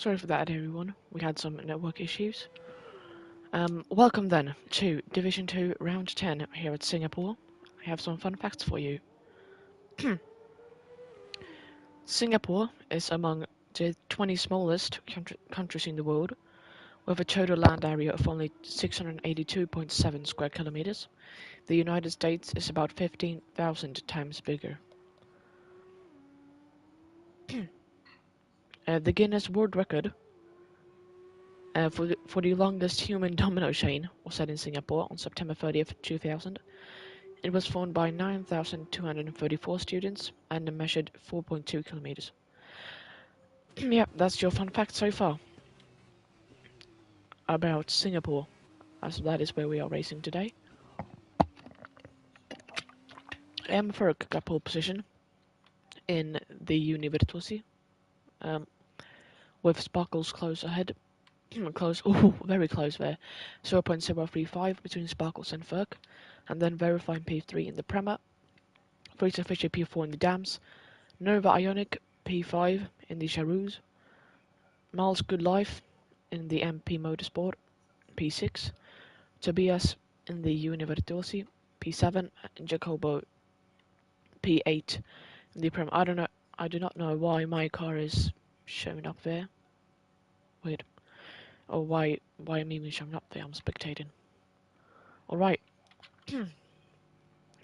Sorry for that, everyone. We had some network issues. Welcome then to Division 2 Round 10 here at Singapore. I have some fun facts for you. Singapore is among the 20 smallest countries in the world, with a total land area of only 682.7 square kilometers. The United States is about 15,000 times bigger. The Guinness World Record for the longest human domino chain was set in Singapore on September 30th, 2000. It was formed by 9,234 students and measured 4.2 kilometers. Yeah, that's your fun fact so far about Singapore, as that is where we are racing today. Ferg got pole position in the University, with Sparkles close ahead. Close, oh, very close there. 0.035 between Sparkles and Ferg, and then Verifying P3 in the Prema, Fraser Fisher P4 in the Dams, Nova Ionic P5 in the Charouz, Miles Good Life in the MP Motorsport P6, Tobias in the University P7, and Jacobo P8 in the Prem. I do not know why my car is showing up there. Weird. Or why I'm even showing up there, I'm spectating. Alright.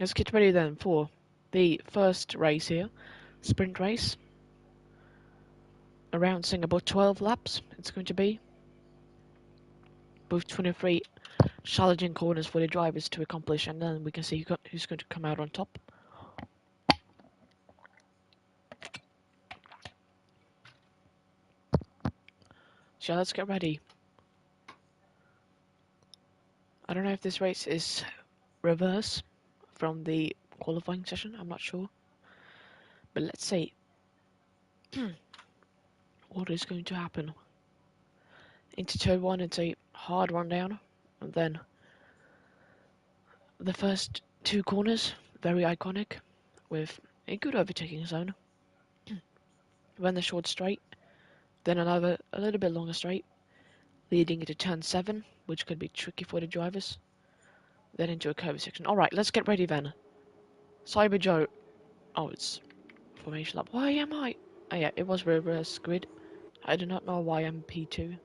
Let's get ready then for the first race here. Sprint race. Around Singapore, 12 laps it's going to be. With 23 challenging corners for the drivers to accomplish, and then we can see who's going to come out on top. So let's get ready. I don't know if this race is reverse from the qualifying session, I'm not sure. But let's see what is going to happen. Into turn 1, it's a hard rundown, and then the first two corners, very iconic, with a good overtaking zone. Then the short straight, then a little bit longer straight, leading into turn 7, which could be tricky for the drivers. Then into a curvy section. Alright, let's get ready then. Cyber Joe. Oh, it's formation lap. Why am I? Oh yeah, it was reverse grid. I do not know why I'm P2.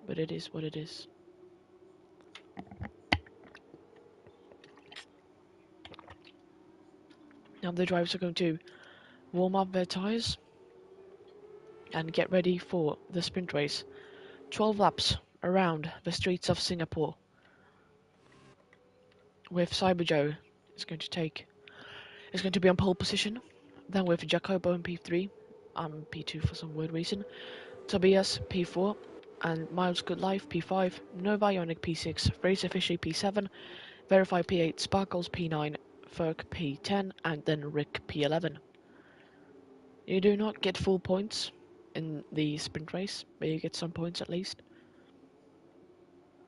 But it is what it is. Now the drivers are going to warm up their tyres and get ready for the sprint race. 12 laps around the streets of Singapore. With Cyber Joe is going to be on pole position. Then with Jacobo in P3, I'm P2 for some weird reason. Tobias P4 and Miles Good Life P5, Nova Ionic P6, Fraser Fisher P7, Verify P8, Sparkles P9, Ferg P10, and then Rick P11. You do not get full points in the sprint race, but you get some points at least.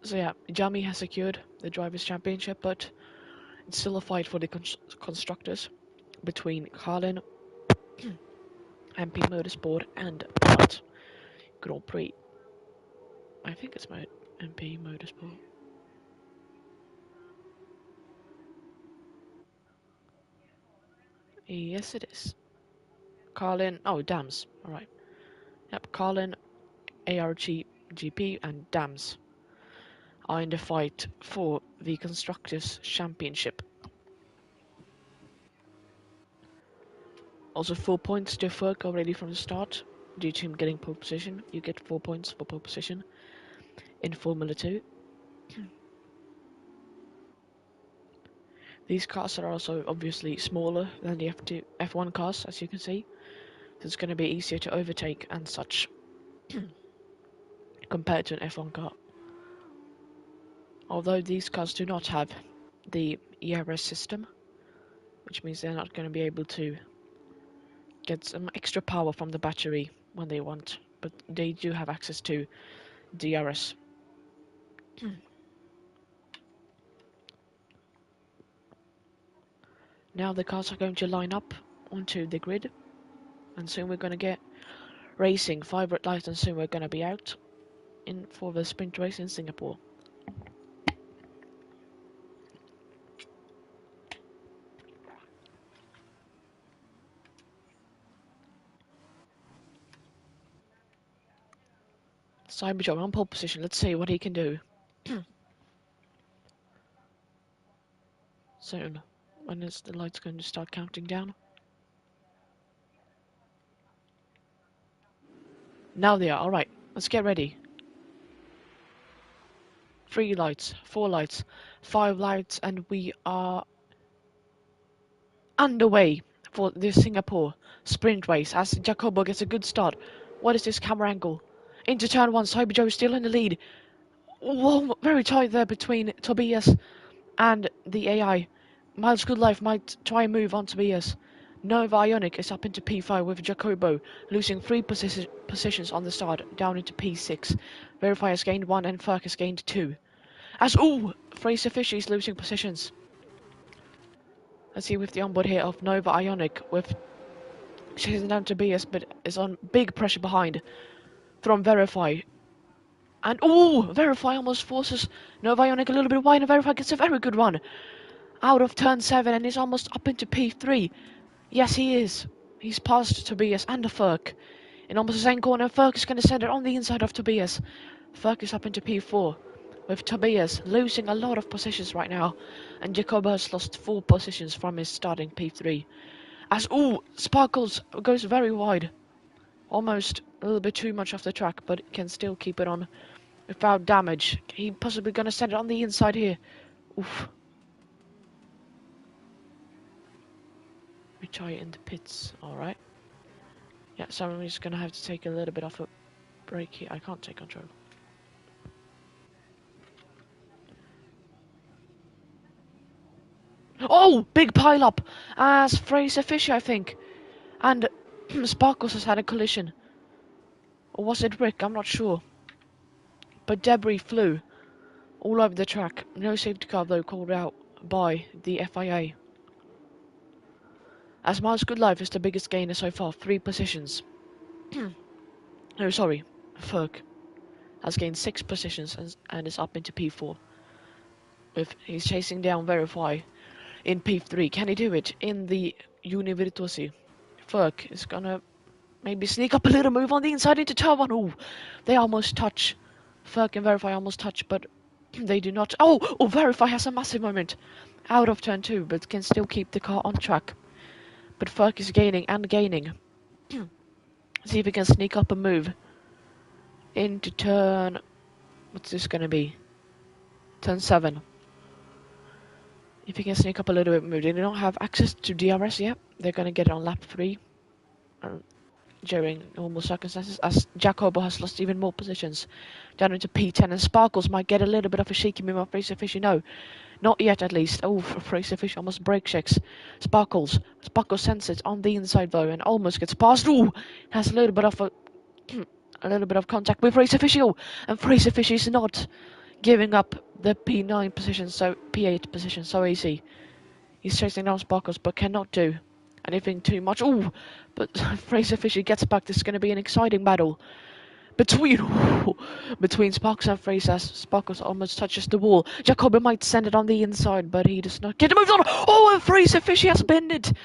So yeah, Jami has secured the Drivers' Championship, but it's still a fight for the constructors between Carlin, MP Motorsport, and Art Grand Prix. I think it's MP Motorsport. Yes, it is. Carlin. Oh, Dams. Alright. Yep, Carlin, ARG, GP, and Dams are in the fight for the Constructors' Championship. Also, 4 points to Ferg already from the start, due to him getting pole position. You get 4 points for pole position in Formula 2. These cars are also obviously smaller than the F1 cars, as you can see. So it's going to be easier to overtake and such compared to an F1 car. Although these cars do not have the ERS system, which means they're not going to be able to get some extra power from the battery when they want, but they do have access to DRS. Now the cars are going to line up onto the grid, and soon we're going to get Racing, 5 red lights and soon we're gonna be out in for the sprint race in Singapore. Cyberjoy on pole position. Let's see what he can do. Soon. When is the lights going to start counting down? Now they are. Alright, let's get ready. 3 lights, 4 lights, 5 lights, and we are underway for the Singapore sprint race as Jacobo gets a good start. What is this camera angle? Into turn 1, Cyberjoy is still in the lead. Whoa, very tight there between Tobias and the AI. Miles Goodlife might try and move on Tobias. Nova Ionic is up into P5 with Jacobo, losing 3 positions on the start, down into P6. Verify has gained 1 and Ferk has gained 2. As Fraser Fisher is losing positions. Let's see with the onboard here of Nova Ionic with chasing down Tobias, but is on big pressure behind from Verify. And Verify almost forces Nova Ionic a little bit wide, and Verify gets a very good run out of turn 7 and is almost up into P3. Yes, he is. He's past Tobias and Ferk. In almost the same corner, Ferk is going to send it on the inside of Tobias. Ferk is up into P4, with Tobias losing a lot of positions right now, and Jacobo has lost 4 positions from his starting P3. As, Sparkles goes very wide. Almost a little bit too much off the track, but can still keep it on without damage. He possibly going to send it on the inside here. Oof. Retire in the pits, alright. Yeah, so I'm just gonna have to take a little bit off a break here. I can't take control. Oh! Big pile up! As Fraser Fisher, I think. And Sparkles has had a collision. Or was it Rick? I'm not sure. But debris flew all over the track. No safety car though called out by the FIA. As Miles Goodlife is the biggest gainer so far, 3 positions. No, sorry, Ferg has gained 6 positions and is up into P4. He's chasing down Verify in P3. Can he do it in the Uni Virtuosi? Ferg is gonna maybe sneak up a little move on the inside into turn 1. Ooh, they almost touch. Ferg and Verify almost touch, but they do not. Verify has a massive moment out of turn 2, but can still keep the car on track. But Ferg is gaining and gaining. See if he can sneak up a move into turn. What's this gonna be? Turn 7. If he can sneak up a little bit move. They don't have access to DRS yet. They're gonna get it on lap 3 during normal circumstances, as Jacobo has lost even more positions down into P10, and Sparkles might get a little bit of a shaky move on Fraser Fisher. No, not yet at least. Fraser Fisher almost brake checks Sparkles. Sparkles sends it on the inside though and almost gets past. Has a little bit of a little bit of contact with Fraser Fisher, and Fraser Fisher is not giving up the P9 position, so P8 position so easy. He's chasing down Sparkles but cannot do anything too much. But Fraser Fisher gets back. This is going to be an exciting battle between Sparkles and Fraser. Sparkles almost touches the wall. Jacobo might send it on the inside, but he does not get the moves on. And Fraser Fisher has bended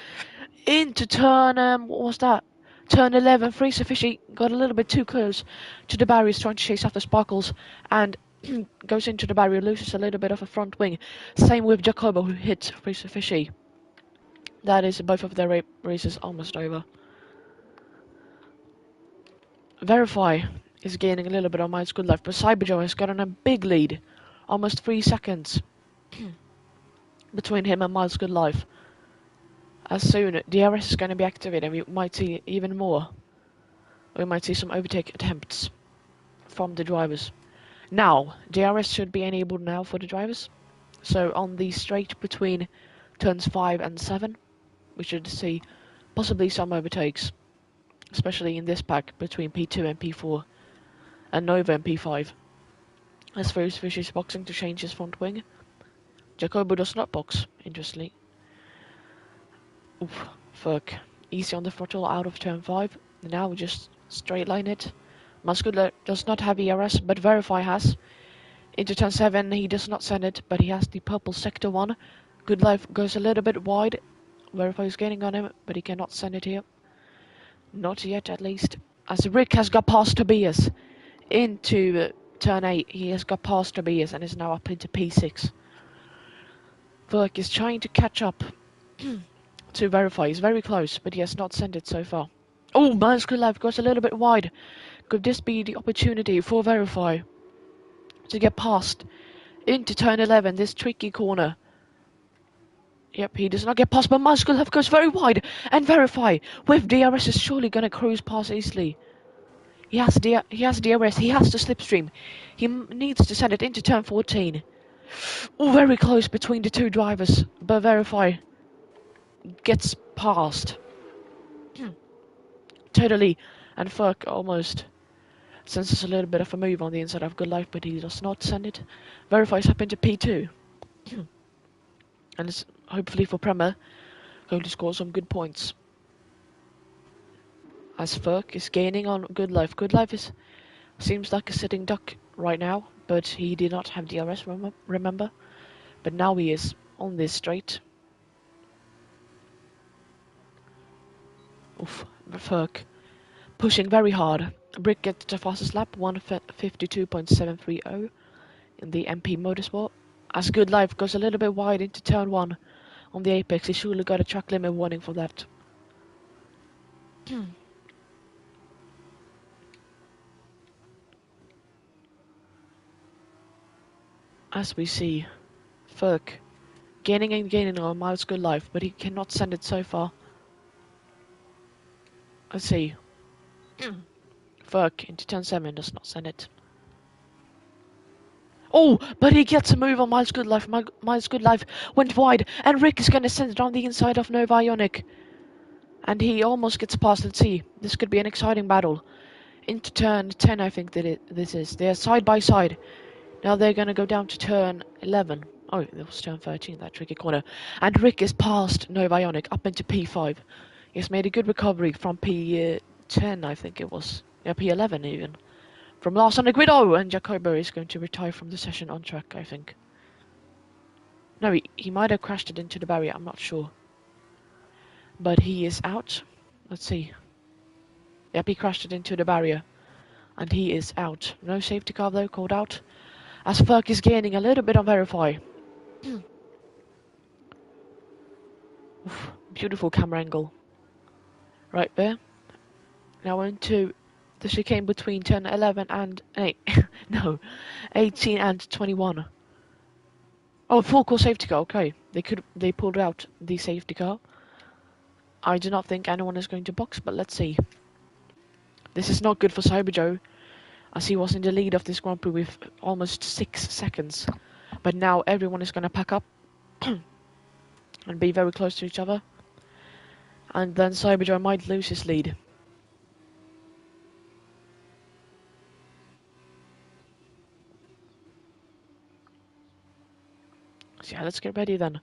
into turn, what was that? Turn 11. Fraser Fisher got a little bit too close to the barriers, trying to chase after Sparkles, and goes into the barrier, loses a little bit of a front wing. Same with Jacobo, who hit Fraser Fisher. That is both of their races almost over. Verify is gaining a little bit on Miles Goodlife, but Cyberjoy has gotten a big lead. Almost 3 seconds between him and Miles Goodlife. As soon DRS is going to be activated, we might see even more. We might see some overtake attempts from the drivers. Now, DRS should be enabled now for the drivers. So on the straight between turns 5 and 7, we should see possibly some overtakes, especially in this pack between P2 and P4, and Nova and P5. As Fraser Fisher is boxing to change his front wing, Jacobo does not box, interestingly. Ferk easy on the throttle out of turn 5. Now just Straight line it. Muscular does not have ERS, but Verify has. Into turn 7, he does not send it, but he has the purple sector 1. Good Life goes a little bit wide. Verify is gaining on him, but he cannot send it here. Not yet, at least. As Rick has got past Tobias into turn 8, he has got past Tobias and is now up into P6. Verk is trying to catch up to Verify. He's very close, but he has not sent it so far. Oh, Muscular Life goes a little bit wide. Could this be the opportunity for Verify to get past into turn 11, this tricky corner? Yep, he does not get past, but Muscular Life goes very wide, and Verify with DRS is surely going to cruise past easily. He has DRS, he has to slipstream. He needs to send it into turn 14. Oh, very close between the two drivers, but Verify gets past. Totally, and Furk almost senses a little bit of a move on the inside of Good Life, but he does not send it. Verifies up into P2. And it's hopefully for Prema going to score some good points. As Furk is gaining on Good Life. Good Life seems like a sitting duck right now, but he did not have DRS, remember? But now he is on this straight. Oof, Furk pushing very hard. Brick gets the fastest lap, 1:52.730 in the MP Motorsport. As Good Life goes a little bit wide into turn 1 on the apex, he surely got a track limit warning for that. As we see, Furk gaining and gaining on Miles Good Life, but he cannot send it so far. Let's see. Furk into turn 7 does not send it. Oh, but he gets a move on Miles Good Life. Miles Good Life went wide, and Rick is going to send it on the inside of Nova Ionic. And he almost gets past. Let's see. This could be an exciting battle. Into turn 10, I think this is. They're side by side. Now they're going to go down to turn 11. Oh, it was turn 13, that tricky corner. And Rick is past Nova Ionic up into P5. He's made a good recovery from P10, I think it was. Yeah, P11 even. From last on the grid. Oh, and Jacobo is going to retire from the session on track, I think. No, he might have crashed it into the barrier, I'm not sure. But he is out. Let's see. Yep, he crashed it into the barrier. And he is out. No safety car though, called out. As Furk is gaining a little bit on Verify. Oof, beautiful camera angle. Right there. Now into the chicane between turn 11 and 8. No, 18 and 21. Oh, full core safety car. Okay, they pulled out the safety car. I do not think anyone is going to box, but let's see. This is not good for Cyber Joe, as he was in the lead of this Grand Prix with almost 6 seconds. But now everyone is going to pack up and be very close to each other. And then Cyber Joe might lose his lead. So yeah, let's get ready then.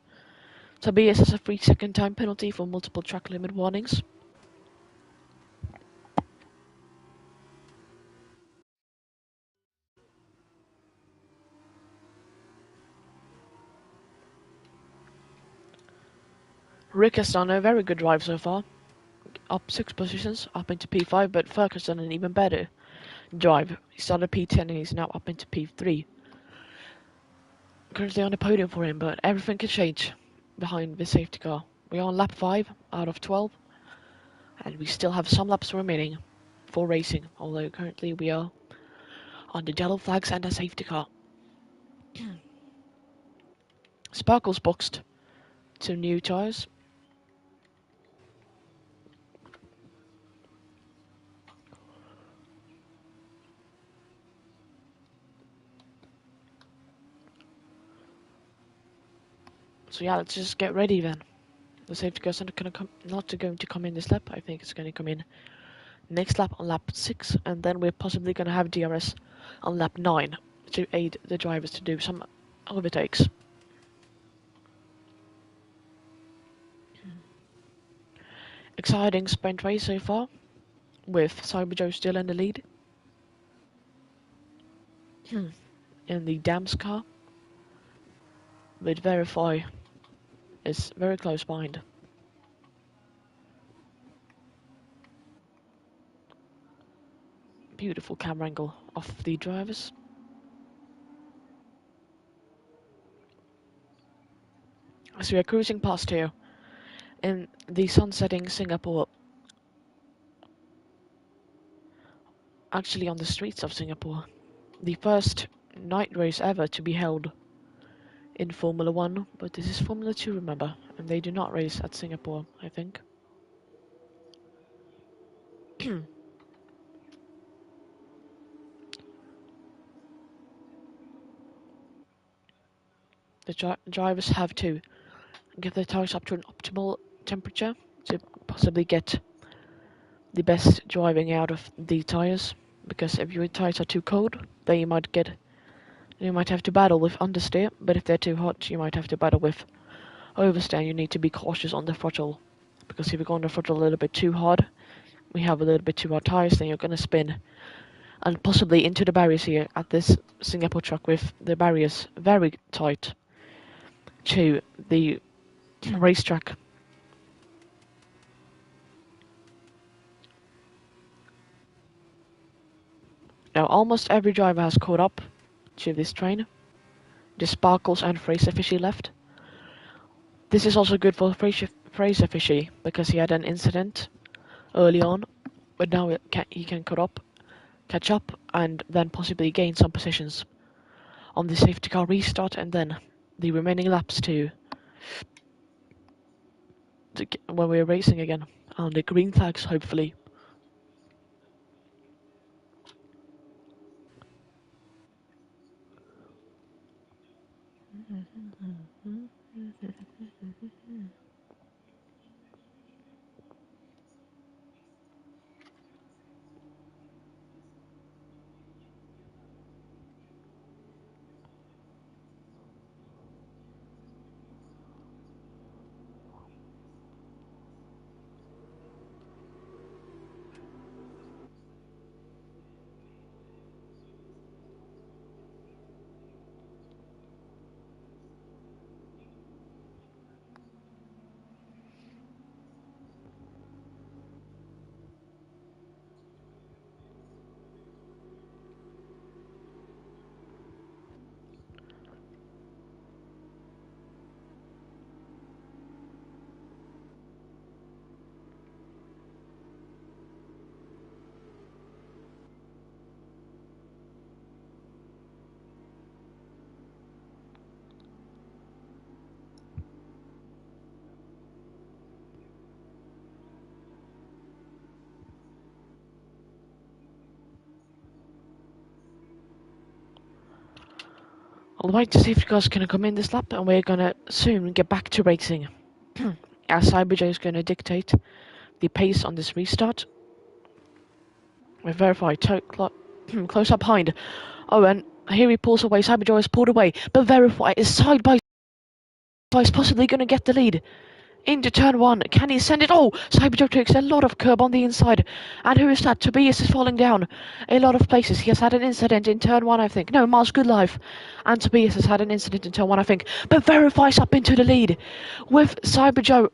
Tobias has a 3-second time penalty for multiple track limit warnings. Rick has done a very good drive so far. Up 6 positions, up into P5, but Furk has done an even better drive. He started P10 and he's now up into P3. Currently on the podium for him, but everything can change behind the safety car. We are on lap 5 out of 12, and we still have some laps remaining for racing, although currently we are on the yellow flags and a safety car. Sparkles boxed to new tyres. So yeah, let's just get ready then. The safety car's not going to come in this lap. I think it's going to come in next lap on lap 6, and then we're possibly going to have DRS on lap 9 to aid the drivers to do some overtakes. Exciting sprint race so far. with Cyberjoe still in the lead. In the Dams car, but Verify is very close behind. Beautiful camera angle of the drivers. As we are cruising past here in the sun-setting Singapore, actually on the streets of Singapore, the first night race ever to be held in Formula 1, but this is Formula 2, remember, and they do not race at Singapore, I think. The drivers have to get their tires up to an optimal temperature to possibly get the best driving out of the tires, because if your tires are too cold, then you might have to battle with understeer, but if they're too hot, you might have to battle with oversteer. You need to be cautious on the throttle, because if you go on the throttle a little bit too hard, we have a little bit too hard tires, then you're going to spin and possibly into the barriers here at this Singapore track, with the barriers very tight to the racetrack. Now almost every driver has caught up to this train. Just Sparkles and Fraser Fishy left. This is also good for Fraser Fishy, because he had an incident early on, but now he can catch up, and then possibly gain some positions on the safety car restart, and then the remaining laps to when we're racing again on the green flags, hopefully. Alright, the safety car's gonna come in this lap, and we're gonna soon get back to racing. As Cyberjoe is gonna dictate the pace on this restart. We verify close up behind. Oh, and here he pulls away. Cyberjoe has pulled away, but Verify is side by side, is possibly gonna get the lead. Into turn one, can he send it? Oh, Cyberjoe takes a lot of curb on the inside. And who is that? Tobias is falling down a lot of places. He has had an incident in turn one, I think. No, Mars Goodlife. And Tobias has had an incident in turn one, I think. But Verify's up into the lead, with Cyberjoe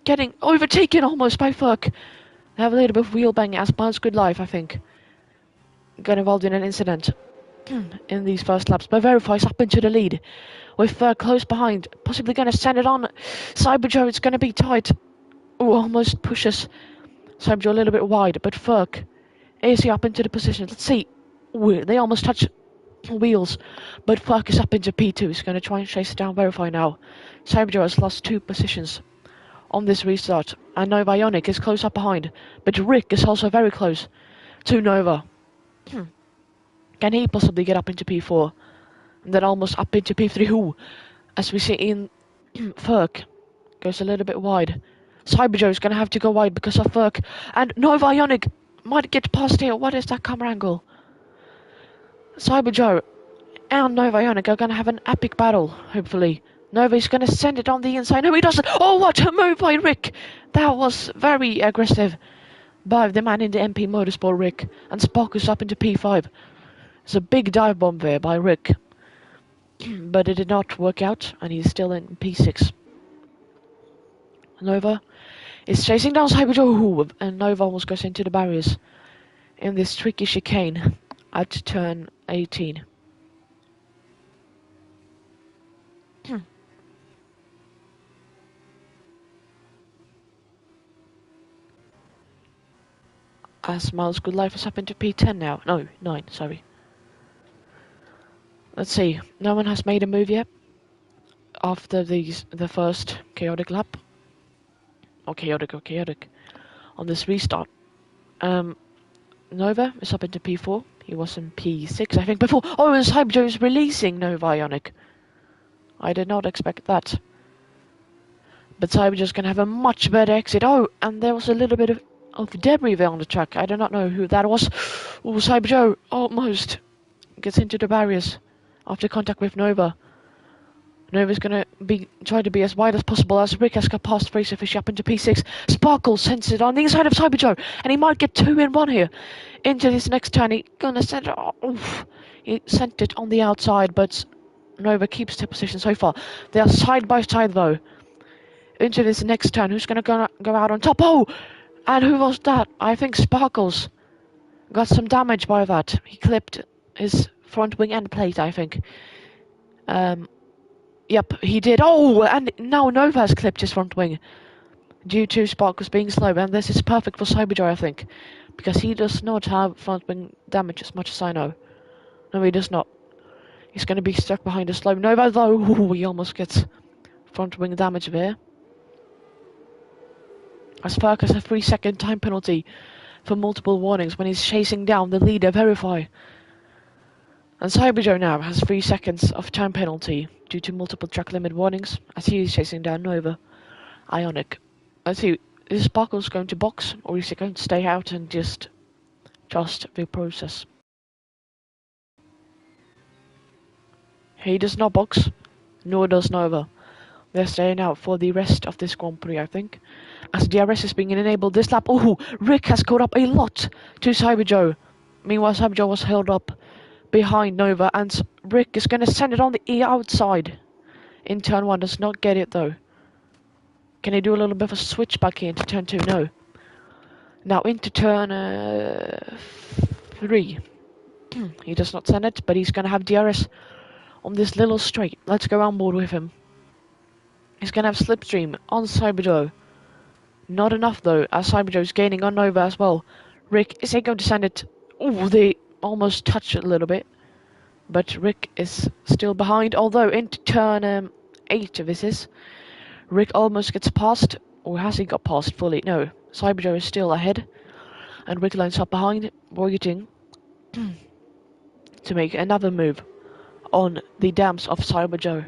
getting overtaken almost by Furk. They have a little bit of wheel bang as Mars Goodlife, I think, got involved in an incident in these first laps. But Verify's up into the lead, with close behind, possibly going to send it on. Cyberjoe, it's going to be tight. Ooh, almost pushes Cyberjoe a little bit wide, but Furk, is he up into the position? Let's see. Ooh, they almost touch wheels, but Furk is up into P2. He's going to try and chase it down Verify now. Cyberjoe has lost 2 positions on this restart, and Nova Ionic is close up behind, but Rick is also very close to Nova. Can he possibly get up into P4? And then almost up into P3. Who, as we see in Furk, goes a little bit wide. Cyberjoe is going to have to go wide because of Furk. And Nova Ionic might get past here. What is that camera angle? Cyberjoe and Nova Ionic are going to have an epic battle, hopefully. Nova is going to send it on the inside. No, he doesn't. Oh, what a move by Rick. That was very aggressive by the man in the MP Motorsport, Rick, and Sparkles up into P5. It's a big dive bomb there by Rick, but it did not work out, and he's still in P6. Nova is chasing down Cyberjoe, and Nova almost goes into the barriers in this tricky chicane at turn 18. As Miles Goodlife has happened to P10 now. No, 9, sorry. Let's see. No one has made a move yet after the first chaotic lap. Or chaotic. On this restart. Nova is up into P4. He was in P6, I think, before. Oh, and Cyberjoe's releasing Nova Ionic. I did not expect that. But Cyberjoe's gonna have a much better exit. Oh, and there was a little bit of debris there on the track. I do not know who that was. Oh, Cyberjoe almost gets into the barriers after contact with Nova. Nova's gonna try to be as wide as possible as Rick has got past Fraser Fish up into P6. Sparkle sends it on the inside of Cyberjoe, and he might get 2 in 1 here. Into this next turn, he's gonna send it. He sent it on the outside, but Nova keeps the position so far. They are side by side though. Into this next turn, who's gonna go out on top? Oh, and who was that? I think Sparkles got some damage by that. He clipped his front wing end plate, I think. Yep, he did. Oh, and now Nova has clipped his front wing due to Sparkles being slow, and this is perfect for Cyberjoe, I think, because he does not have front wing damage as much as I know. No, he does not. He's going to be stuck behind a slow Nova, though. Ooh, he almost gets front wing damage there. As Ferk has a 3-second time penalty for multiple warnings when he's chasing down the leader, Verify. And Cyberjoe now has 3 seconds of time penalty due to multiple track limit warnings as he is chasing down Nova Ionic. Let's see, is Sparkles going to box, or is he going to stay out and just trust the process? He does not box, nor does Nova. They're staying out for the rest of this Grand Prix, I think. As DRS is being enabled this lap. Oh, Rick has caught up a lot to Cyberjoe. Meanwhile, Cyberjoe was held up behind Nova, and Rick is going to send it on the outside in turn 1. Does not get it though. Can he do a little bit of a switch back here into turn 2? No. Now into turn 3. He does not send it, but he's going to have DRS on this little straight. Let's go on board with him. He's going to have slipstream on Cyberjoe. Not enough though, as Cyberjoe is gaining on Nova as well. Rick, is he going to send it? Oh, they almost touch it a little bit, but Rick is still behind, although into turn 8 this is. Rick almost gets past, or has he got past fully? No, Cyberjoe is still ahead, and Rick lines up behind, waiting to make another move on the dams of Cyberjoe.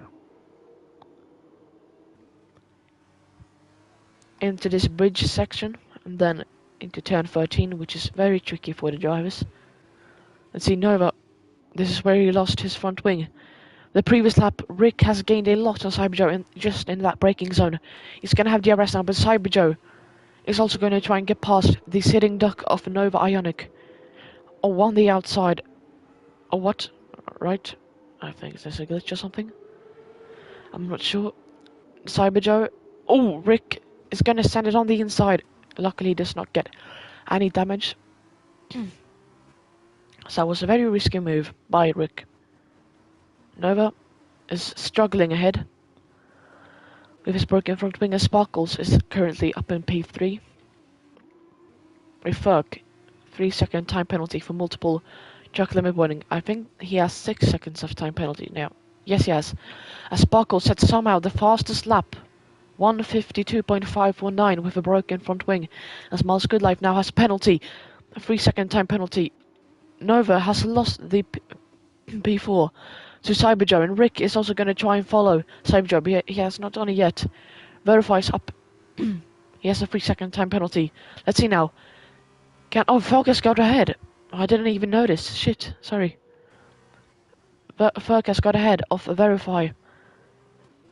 Into this bridge section, and then into turn 13, which is very tricky for the drivers. Let's see, Nova, this is where he lost his front wing. The previous lap, Rick has gained a lot on Cyberjoe just in that braking zone. He's going to have DRS now, but Cyberjoe is also going to try and get past the sitting duck of Nova Ionic. Oh, on the outside. Oh, what? Right. I think there's a glitch or something. I'm not sure. Cyberjoe. Oh, Rick is going to send it on the inside. Luckily, he does not get any damage. So that was a very risky move by Rick. Nova is struggling ahead with his broken front wing, and Sparkles is currently up in P3. With Ferk, 3-second time penalty for multiple track limit warning. I think he has 6 seconds of time penalty now. Yes, he has. As Sparkles set somehow the fastest lap, 1:52.519 with a broken front wing. As Miles Goodlife now has a penalty, a 3-second time penalty. Nova has lost the P4 to Cyberjoe, and Rick is also going to try and follow Cyberjoe, but he has not done it yet. Verifies up. He has a 3-second time penalty. Let's see now. Focus got ahead. I didn't even notice. Shit, sorry. Focus got ahead of Verify.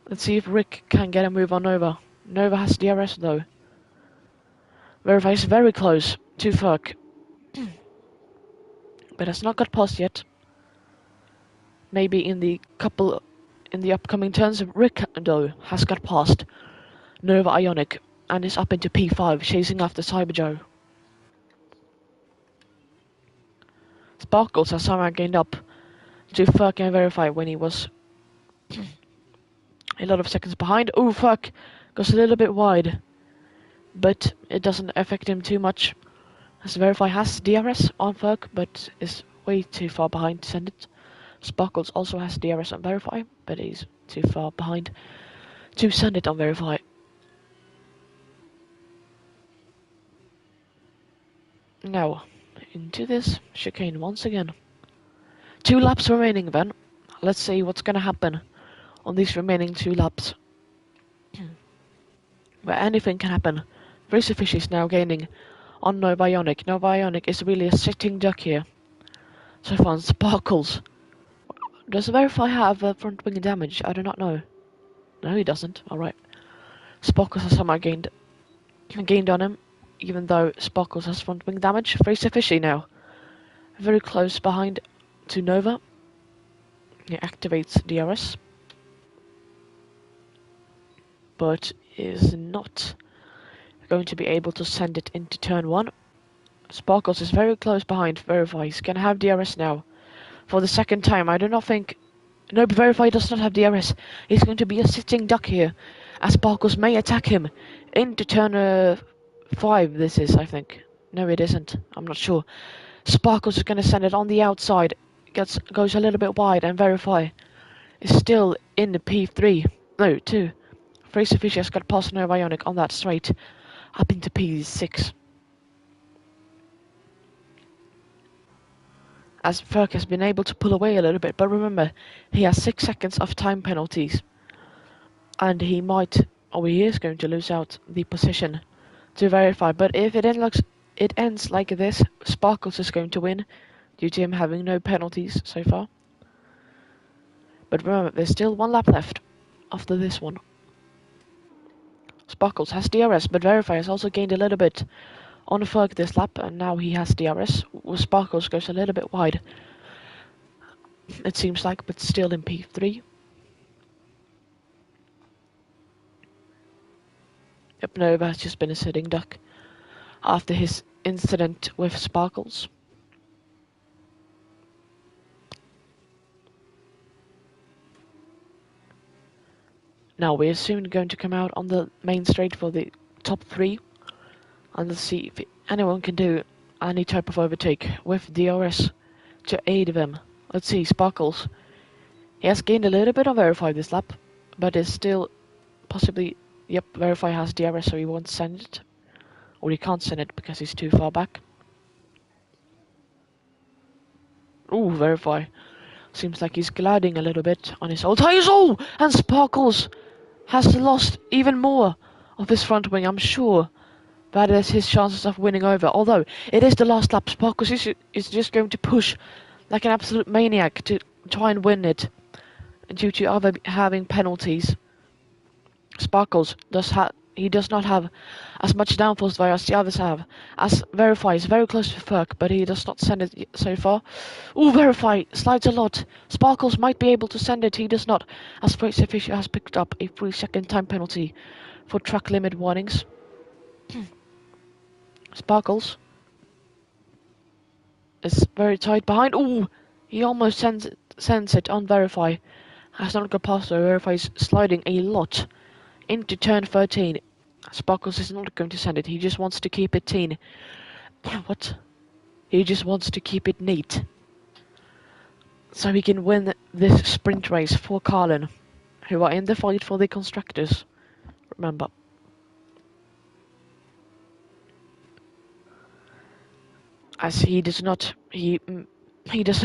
Let's see if Rick can get a move on Nova. Nova has DRS though. Verify is very close. to Ferk, but has not got past yet. Maybe in the upcoming turns, Ricardo has got past Nova Ionic and is up into P5, chasing after Cyber Joe. Sparkles has somehow gained up to Ferk and Verify when he was a lot of seconds behind. Oh, Ferk goes a little bit wide, but it doesn't affect him too much. As Verify has DRS on Ferk, but is way too far behind to send it. Sparkles also has DRS on Verify, but he's too far behind to send it on Verify. Now, into this chicane once again. 2 laps remaining then. Let's see what's gonna happen on these remaining 2 laps. Where anything can happen. Racer Fish is now gaining on Nova Ionic. Nova Ionic is really a sitting duck here. So far, Sparkles. Does Verify have front wing damage? I do not know. No, he doesn't. Alright. Sparkles has somehow gained on him, even though Sparkles has front wing damage. Racer Fishy now. Very close behind to Nova. He activates DRS. But is not going to be able to send it into turn 1. Sparkles is very close behind Verify. He's going to have DRS now. For the second time, I do not think... No, Verify does not have DRS. He's going to be a sitting duck here, as Sparkles may attack him into turn 5, this is, I think. No, it isn't. I'm not sure. Sparkles is going to send it on the outside. Goes a little bit wide, and Verify is still in the P3. No, 2. Racer Fisher has got past Nova Ionic on that straight, up into P6. As Ferk has been able to pull away a little bit, but remember, he has 6 seconds of time penalties. And he might, or he is going to lose out the position to Verify. But if it ends like this, Sparkles is going to win, due to him having no penalties so far. But remember, there's still 1 lap left after this one. Sparkles has DRS, but Verify has also gained a little bit on Ferg this lap, and now he has DRS. Sparkles goes a little bit wide, it seems like, but still in P3. Yep, Nova has just been a sitting duck after his incident with Sparkles. Now we are soon going to come out on the main straight for the top 3, and let's see if anyone can do any type of overtake with DRS to aid them. Let's see, Sparkles. He has gained a little bit on Verify this lap, but is still possibly... Yep, Verify has DRS, so he won't send it. Or he can't send it because he's too far back. Ooh, Verify. Seems like he's gliding a little bit on his old tires. Oh! And Sparkles has lost even more of his front wing. I'm sure that is his chances of winning over. Although, it is the last lap. Sparkles is just going to push like an absolute maniac to try and win it, due to other having penalties. Sparkles does not have as much downforce as the others have. As Verify is very close to Ferk, but he does not send it so far. Ooh, Verify slides a lot. Sparkles might be able to send it, he does not, as Racer Fisher has picked up a 3-second time penalty for track limit warnings. Sparkles is very tight behind. Ooh, he almost sends it on Verify. Has not got past, so Verify is sliding a lot into turn 13. Sparkles is not going to send it. He just wants to keep it teen. What? He just wants to keep it neat, so he can win this sprint race for Carlin, who are in the fight for the constructors. Remember. As he does not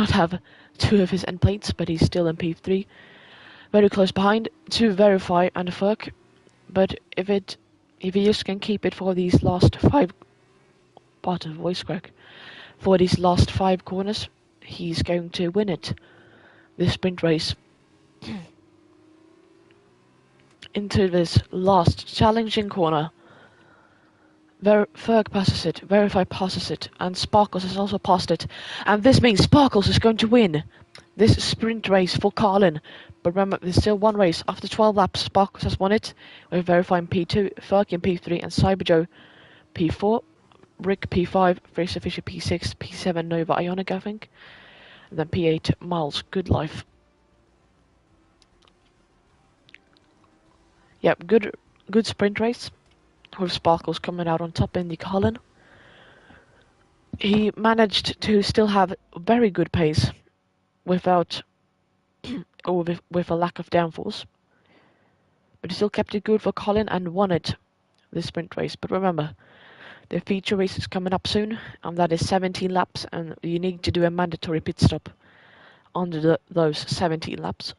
have 2 of his end plates, but he's still in P3. Very close behind to Verify and Ferk. But if he just can keep it for these last 5 for these last 5 corners, he's going to win it. This sprint race. Into this last challenging corner. Ferg passes it, Verify passes it, and Sparkles has also passed it. And this means Sparkles is going to win this sprint race for Carlin. But remember, there's still one race. After 12 laps, Sparkles has won it. With Verify in P2, Ferg in P3, and Cyberjoe P4, Rick P5, Fraser Fisher P6, P7 Nova Ionic, I think. And then P8 Miles Good Life. Yep, good sprint race. With Sparkles coming out on top in the Carlin. He managed to still have very good pace without or with a lack of downforce. But he still kept it good for Colin and won it, this sprint race. But remember, the feature race is coming up soon, and that is 17 laps, and you need to do a mandatory pit stop under those 17 laps.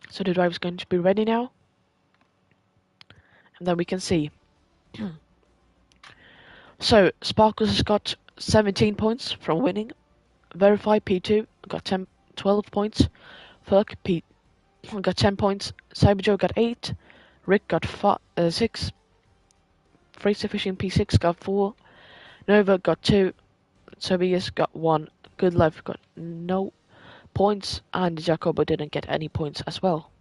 So the driver's going to be ready now. And then we can see. So, Sparkles has got 17 points from winning. Verify P2 got 12 points. Ferk P got 10 points. Cyberjoe got 8. Rick got 6. Fraser Fishing P6 got 4. Nova got 2. Tobias got 1. Good Life got no points. And Jacobo didn't get any points as well.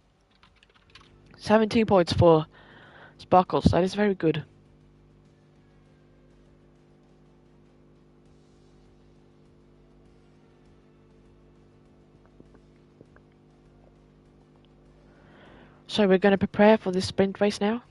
17 points for Sparkles. That is very good. So we're going to prepare for this sprint race now.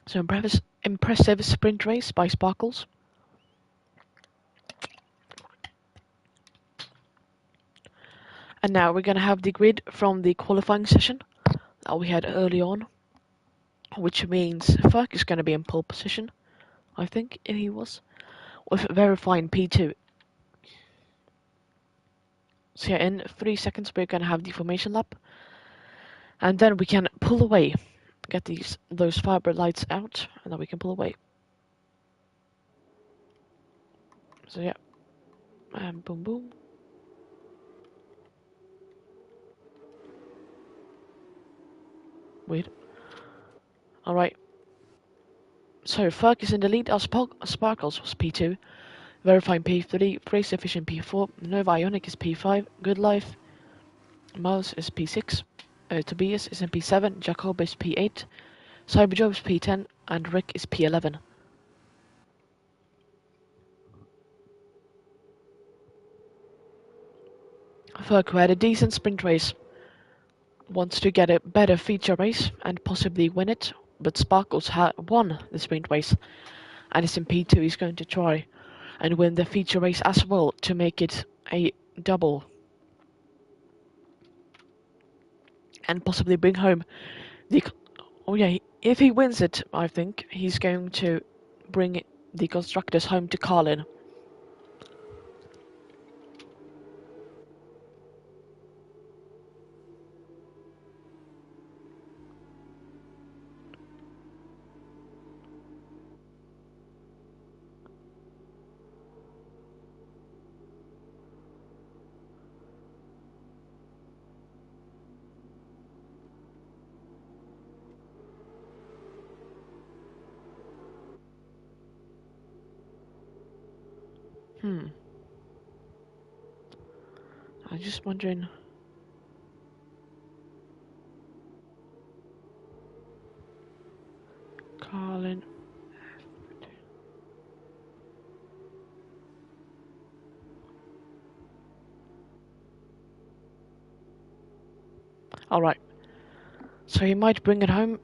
So impressive sprint race by Sparkles. And now we're going to have the grid from the qualifying session that we had early on, which means Ferk is going to be in pole position, I think he was, with verifying P2. So yeah, in 3 seconds we're going to have the formation lap, and then we can pull away, get those fiber lights out, and then we can pull away. So yeah, and boom boom. Weird. Alright. So Ferk is in the lead, Sparkles was P2, Verifying P3, Fraser Fishing P4, Nova Ionic is P5, Good Life, Miles is P6, Tobias is in P7, Jacob is P8, Cyberjoe is P10, and Rick is P11. Ferk, who had a decent sprint race, wants to get a better feature race and possibly win it, but Sparkles won the sprint race and is in P2. He's going to try and win the feature race as well to make it a double and possibly bring home the... Oh yeah, if he wins it, I think he's going to bring the constructors home to Carlin. I'm just wondering... Carlin... Alright. So he might bring it home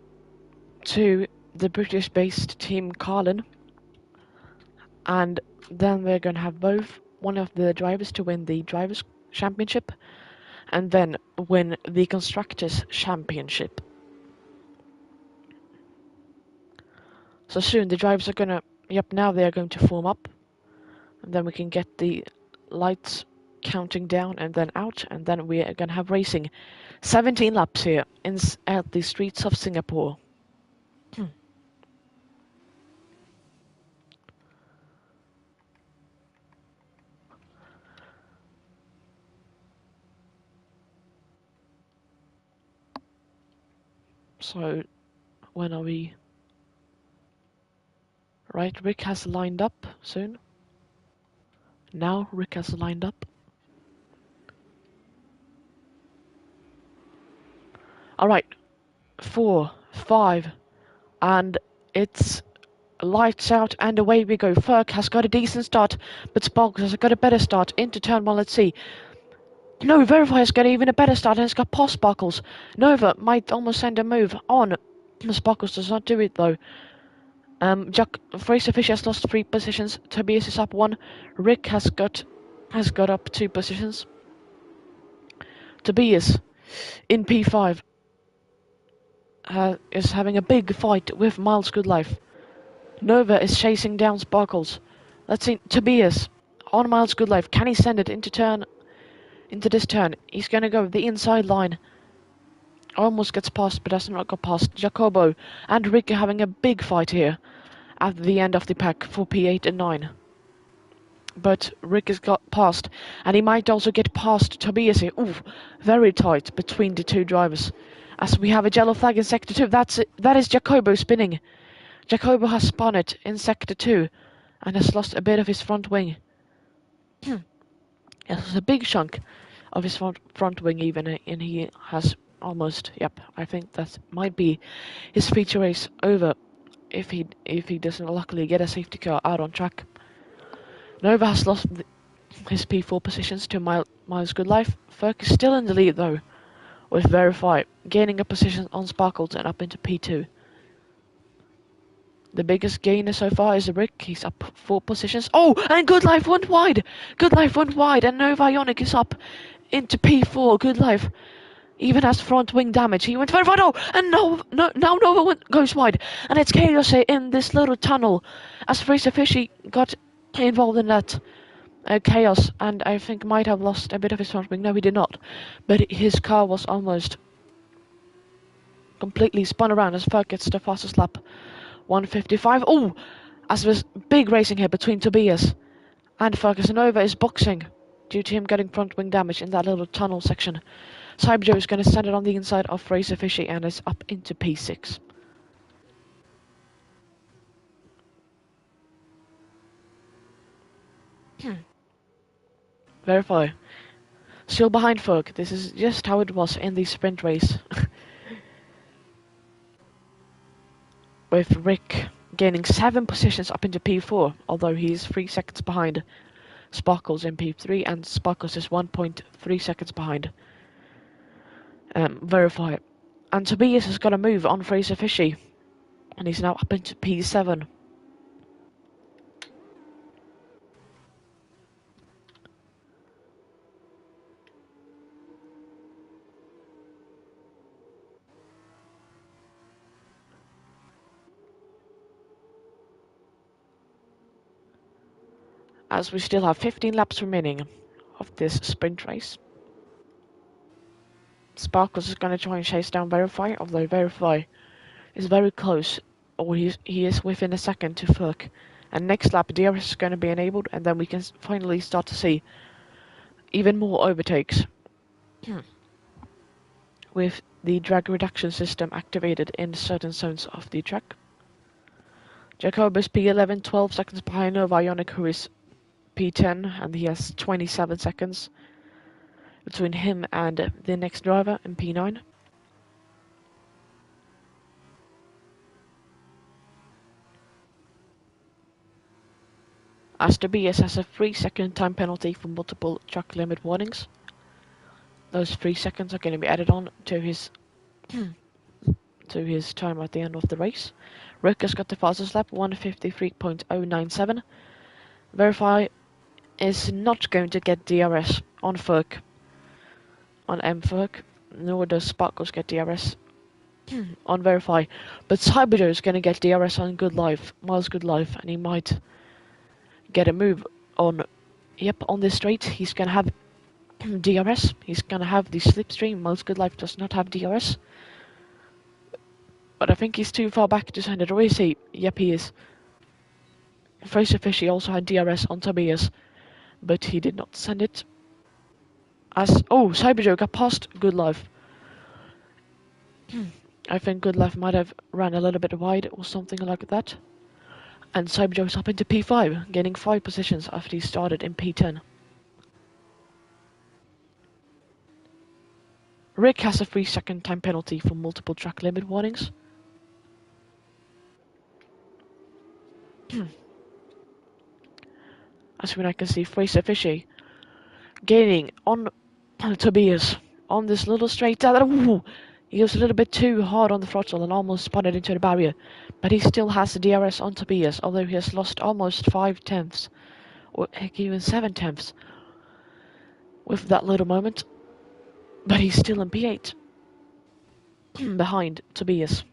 to the British-based team Carlin. And then we're going to have one of the drivers to win the Drivers' Championship and then win the Constructors' Championship. So soon the drivers are going to Yep, now they are going to form up. And then we can get the lights counting down and then out. And then we are going to have racing. 17 laps here at the streets of Singapore. So, when are we? Right, Rick has lined up soon. Now Rick has lined up. Alright, 4, 5, and it's lights out and away we go. Ferg has got a decent start, but Sparks has got a better start into turn 1, let's see. No, Verify has got even a better start and it's got past Sparkles. Nova might almost send a move on. Sparkles does not do it though. Fraser Fisher has lost 3 positions. Tobias is up 1. Rick has got up 2 positions. Tobias in P5 is having a big fight with Miles Goodlife. Nova is chasing down Sparkles. Let's see, Tobias on Miles Goodlife. Can he send it into this turn? He's gonna go the inside line. Almost gets past, but does not go past. Jacobo and Rick are having a big fight here at the end of the pack for P8 and 9. But Rick has got past, and he might also get past Tobias here. Ooh, very tight between the 2 drivers. As we have a yellow flag in Sector 2. That is Jacobo spinning. Jacobo has spun it in Sector 2 and has lost a bit of his front wing. It's a big chunk of his front wing even, and he has almost, yep, I think that might be his feature race over if he doesn't luckily get a safety car out on track. Nova has lost his P4 positions to Miles Goodlife. Ferk is still in the lead though, with Verify gaining a position on Sparkles and up into P2. The biggest gainer so far is Rick. He's up 4 positions. Oh, and Goodlife went wide. Goodlife went wide, and Nova Ionic is up into P4. Goodlife even has front wing damage. He went very wide. Oh, and now Nova goes wide, and it's chaos here in this little tunnel as Fraser Fishy got involved in that chaos, and I think might have lost a bit of his front wing. No, he did not, but his car was almost completely spun around as Ferg gets the fastest lap. 155. Oh, as there's big racing here between Tobias and Ferguson. Nova is boxing due to him getting front wing damage in that little tunnel section. Cyberjoe is going to send it on the inside of Fraser Fishy and is up into P6. Verify. Still behind Ferg. This is just how it was in the sprint race. With Rick gaining 7 positions up into P4, although he's 3 seconds behind Sparkles in P3, and Sparkles is 1.3 seconds behind Verify. And Tobias has got a move on Fraser Fishy, and he's now up into P7. As we still have 15 laps remaining of this sprint race. Sparkles is going to try and chase down Verify, although Verify is very close, or he is within a second to Ferk. And next lap, DRS is going to be enabled, and then we can finally start to see even more overtakes. With the drag reduction system activated in certain zones of the track. Jacobus P11, 12 seconds behind Nova Ionic, who is P10, and he has 27 seconds between him and the next driver in P9. As Tobias has a 3-second time penalty for multiple track limit warnings. Those 3 seconds are going to be added on to his time at the end of the race. Rick has got the fastest lap, 1:53.097. Verify is not going to get DRS on Ferk, on M Ferk, nor does Sparkles get DRS on verify, but Cyberjoe is gonna get DRS on Good Life, Miles Good Life, and he might get a move on. Yep, on this straight, he's gonna have DRS. He's gonna have the slipstream. Miles Good Life does not have DRS, but I think he's too far back to send it. Or is he? Yep, he is. Fraser Fishy also had DRS on Tobias, but he did not send it. Cyberjoe got past Good Life. I think Good Life might have ran a little bit wide or something like that. And Cyberjoe's up into P5, gaining 5 positions after he started in P10. Rick has a 3-second time penalty for multiple track limit warnings. As I can see, Fraser Fishy gaining on Tobias on this little straight down. He was a little bit too hard on the throttle and almost spun it into the barrier, but he still has the DRS on Tobias, although he has lost almost 5 tenths, or heck, even 7 tenths with that little moment, but he's still in P8 behind Tobias.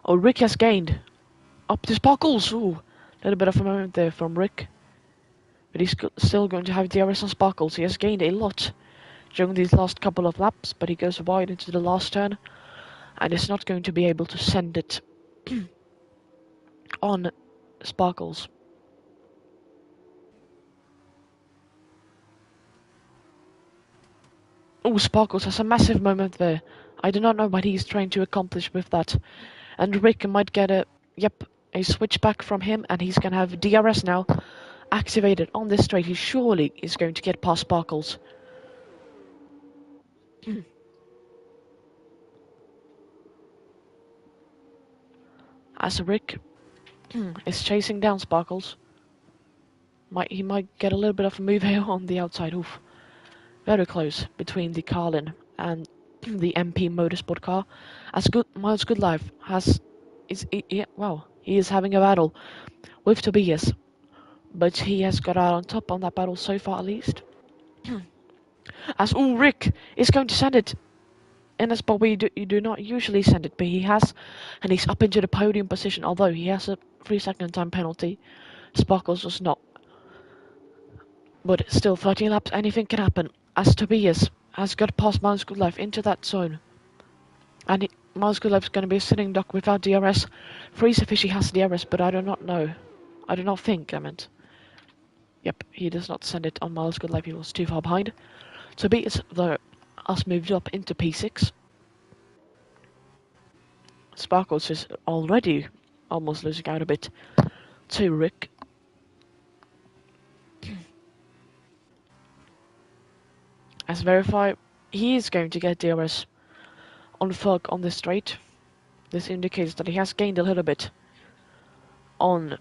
Oh, Rick has gained up to Sparkles. Ooh, a little bit of a moment there from Rick, but he's still going to have DRS on Sparkles. He has gained a lot during these last couple of laps, but he goes wide into the last turn and is not going to be able to send it on Sparkles. Oh, Sparkles has a massive moment there. I do not know what he's trying to accomplish with that. And Rick might get a switch back from him, and he's gonna have DRS now activated on this straight. He surely is going to get past Sparkles. As Rick is chasing down Sparkles. He might get a little bit of a move here on the outside. Oof. Very close between the Carlin and the MP Motorsport car. Miles Goodlife he is having a battle with Tobias, but he has got out on top on that battle so far at least. Rick is going to send it in a spot where you do not usually send it, but he has, and he's up into the podium position, although he has a 3-second time penalty. Sparkles does not. But still, 13 laps, anything can happen, as Tobias has got past Miles Goodlife into that zone. And Miles Goodlife is going to be a sitting duck without DRS. Fraser Fishy has DRS, but I do not know. I do not think, I meant. Yep, he does not send it on Miles Goodlife, he was too far behind. Tobias, though, has moved up into P6. Sparkles is already almost losing out a bit to Rick. As Verify, he is going to get DRS on Ferg on this straight. This indicates that he has gained a little bit on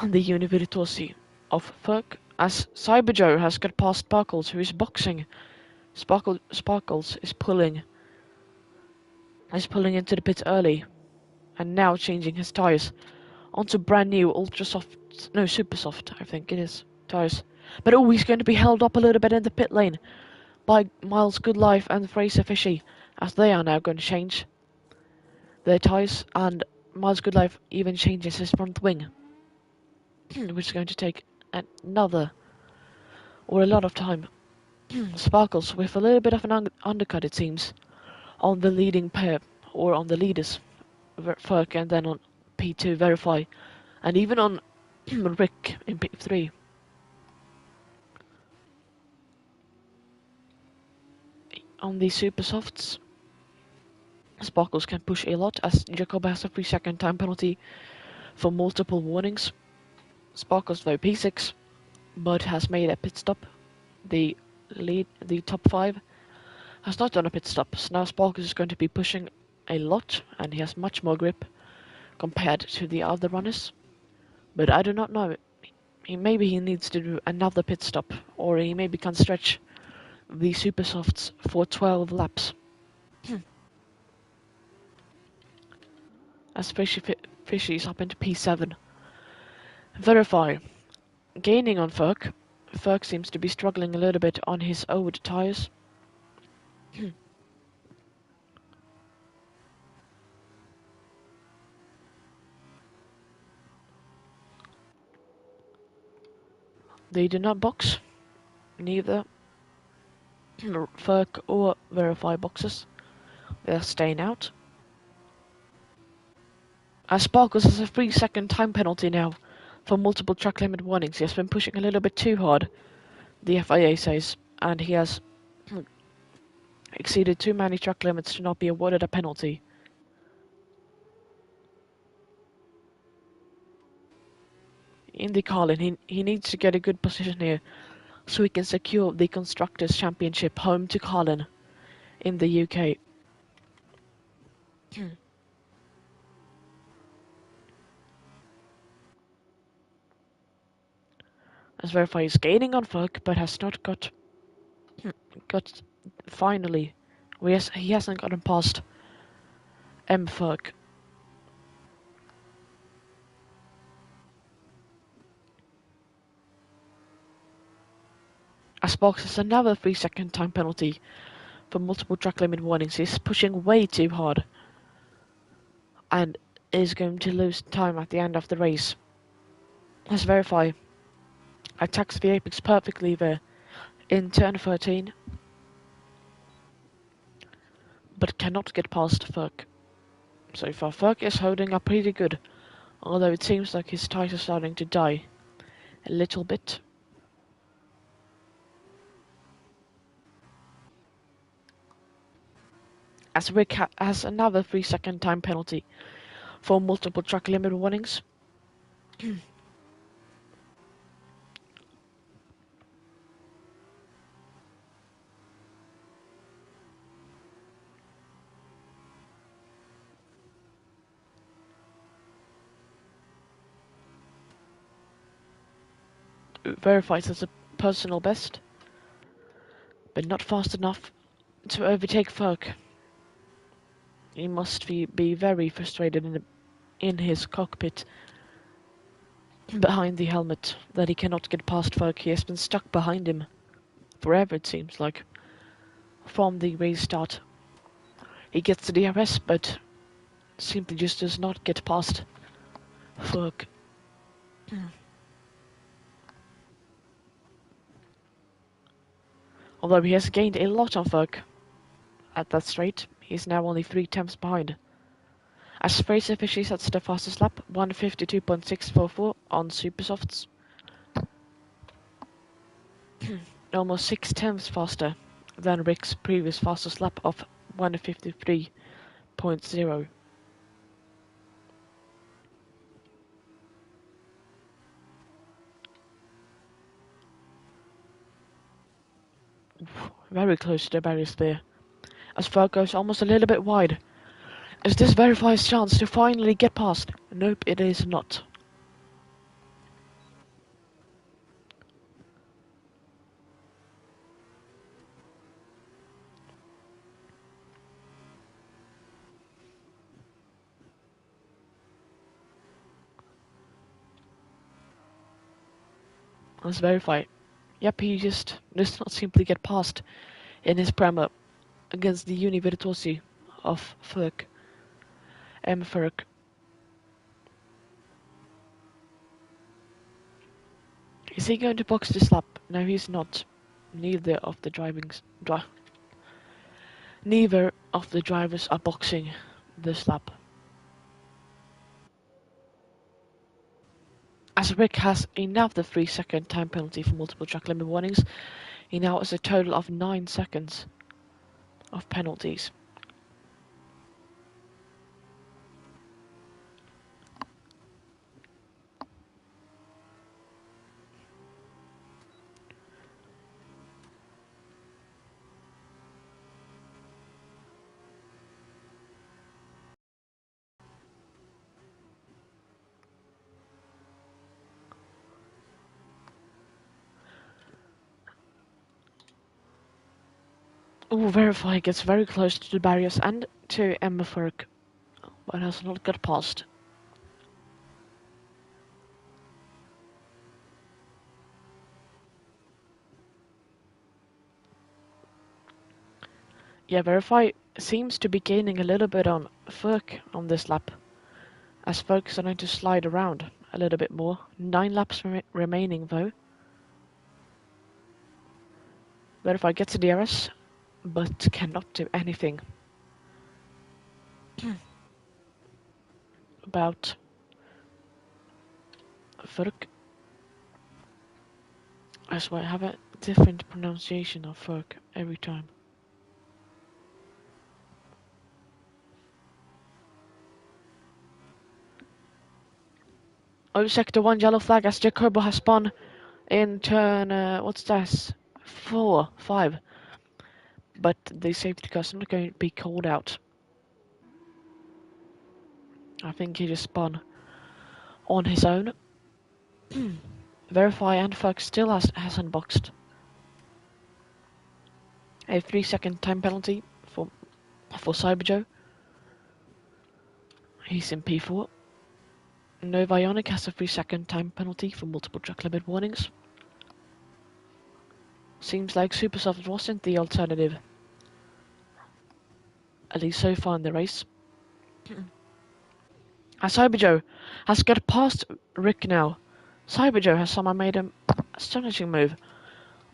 the Univirtuosi of Ferg, as Cyberjoe has got past Sparkles, who is boxing. Sparkles is pulling into the pit early, and now changing his tires onto brand new super soft, I think it is, tires. But he's going to be held up a little bit in the pit lane by Miles Goodlife and Fraser Fishy, as they are now going to change their tires, and Miles Goodlife even changes his front wing, which is going to take a lot of time. Sparkles with a little bit of an undercut, it seems, on the leading pair, or on the leaders, Ferg, and then on P2 Verify, and even on Rick in P3. On the super softs, Sparkles can push a lot, as Jacob has a 3-second time penalty for multiple warnings. Sparkles, though, P6, but has made a pit stop. The top 5 has not done a pit stop, so now Sparkles is going to be pushing a lot, and he has much more grip compared to the other runners. But I do not know. Maybe he needs to do another pit stop, or he maybe can stretch the super softs for 12 laps. As Fishy is up into P7. Verify. Gaining on Ferk. Ferk seems to be struggling a little bit on his old tires. They do not box. Neither Ferk or Verify boxes. They are staying out. As Sparkles has a 3-second time penalty now for multiple track limit warnings. He has been pushing a little bit too hard, the FIA says, and he has exceeded too many track limits to not be awarded a penalty. In the Carlin, he needs to get a good position here so he can secure the Constructors' Championship home to Carlin in the UK. As Verify is gaining on Ferg, but has not got finally. He hasn't gotten past M Ferg. As Box has another 3-second time penalty for multiple track limit warnings. He's pushing way too hard and is going to lose time at the end of the race. Let's Verify. Attacks the apex perfectly there in turn 13, but cannot get past Ferg. So far, Ferg is holding up pretty good, although it seems like his tires are starting to die a little bit. As Rick has another 3-second time penalty for multiple track limit warnings. Verifies as a personal best, but not fast enough to overtake Ferg. He must be very frustrated in his cockpit behind the helmet that he cannot get past Ferg. He has been stuck behind him forever, it seems like, from the race start. He gets the DRS, but simply just does not get past Ferg. Although he has gained a lot on Ferg at that straight, he is now only 3 tenths behind. As Fraser officially sets the fastest lap, 1:52.644 on Supersofts. Almost 6 tenths faster than Rick's previous fastest lap of 1:53.0. Very close to the barriers there. As Ferg goes almost a little bit wide. Is this Verify's chance to finally get past? Nope, it is not. Let's verify. Yep, he just does not simply get past in his Prema against the Uni Virtuosi of Ferg. M. Ferg. Is he going to box this lap? No, he's not. Neither of the drivers are boxing this lap. As Rick has another 3-second time penalty for multiple track limit warnings, he now has a total of 9 seconds of penalties. Oh, Verify gets very close to the barriers and to Emma Ferg, but has not got past. Yeah, Verify seems to be gaining a little bit on Ferk on this lap, as Ferk's starting to slide around a little bit more. 9 laps remaining though. Verify gets the DRS, but cannot do anything about Ferk. I swear I have a different pronunciation of Ferk every time. Oh, sector 1 yellow flag as Jacobo has spun in turn, what's that? 4, 5. But the safety car's not going to be called out. I think he just spun on his own. Verify and Fox still hasn't boxed. A 3-second time penalty for Cyberjoe. He's in P4. Novionic has a 3-second time penalty for multiple track limit warnings. Seems like Supersoft wasn't the alternative. At least so far in the race. As Cyberjoe has got past Rick now. Cyberjoe has somehow made an astonishing move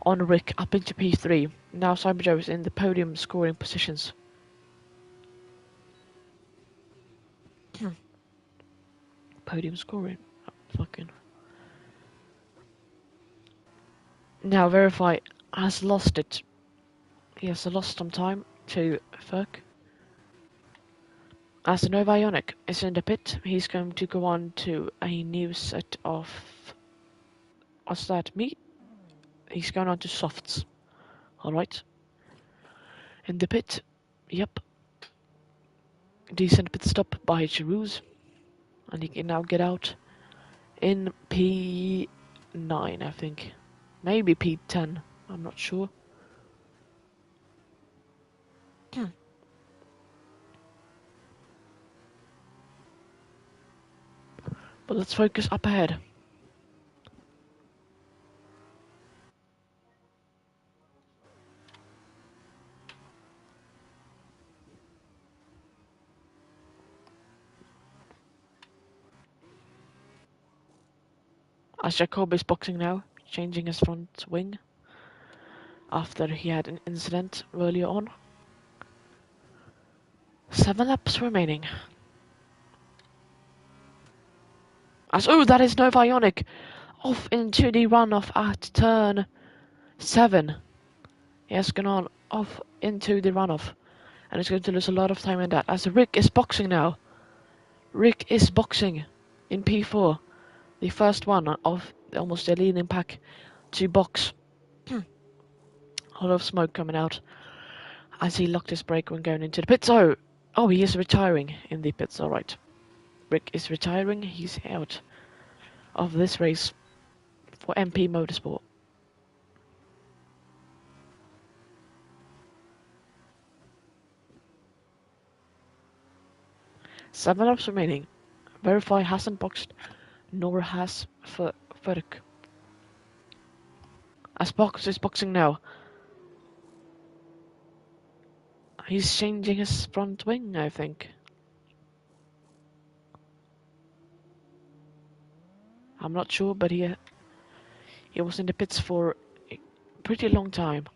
on Rick up into P3. Now Cyberjoe is in the podium scoring positions. Podium scoring. Oh, fucking. Now Verify has lost it. He has lost some time to Ferk. As the Novionic is in the pit, he's going to go on to a new set of... What's that? Meat? He's going on to softs. Alright. In the pit. Yep. Decent pit stop by Chirouz. And he can now get out in P9, I think. Maybe P10. I'm not sure. But let's focus up ahead. As Jacob is boxing now, changing his front wing after he had an incident earlier on. 7 laps remaining. As that is Novionic off into the runoff at turn 7. He has gone on off into the runoff, and he's going to lose a lot of time in that. As Rick is boxing now. Rick is boxing in P4. The first one of almost a leading pack to box. A lot of smoke coming out as he locked his brake when going into the pits. Oh, he is retiring in the pits. Alright. Rick is retiring. He's out of this race for MP Motorsport. Seven laps remaining. Verify hasn't boxed, nor has Ferk. As Box is boxing now. He's changing his front wing, I think. I'm not sure, but he was in the pits for a pretty long time.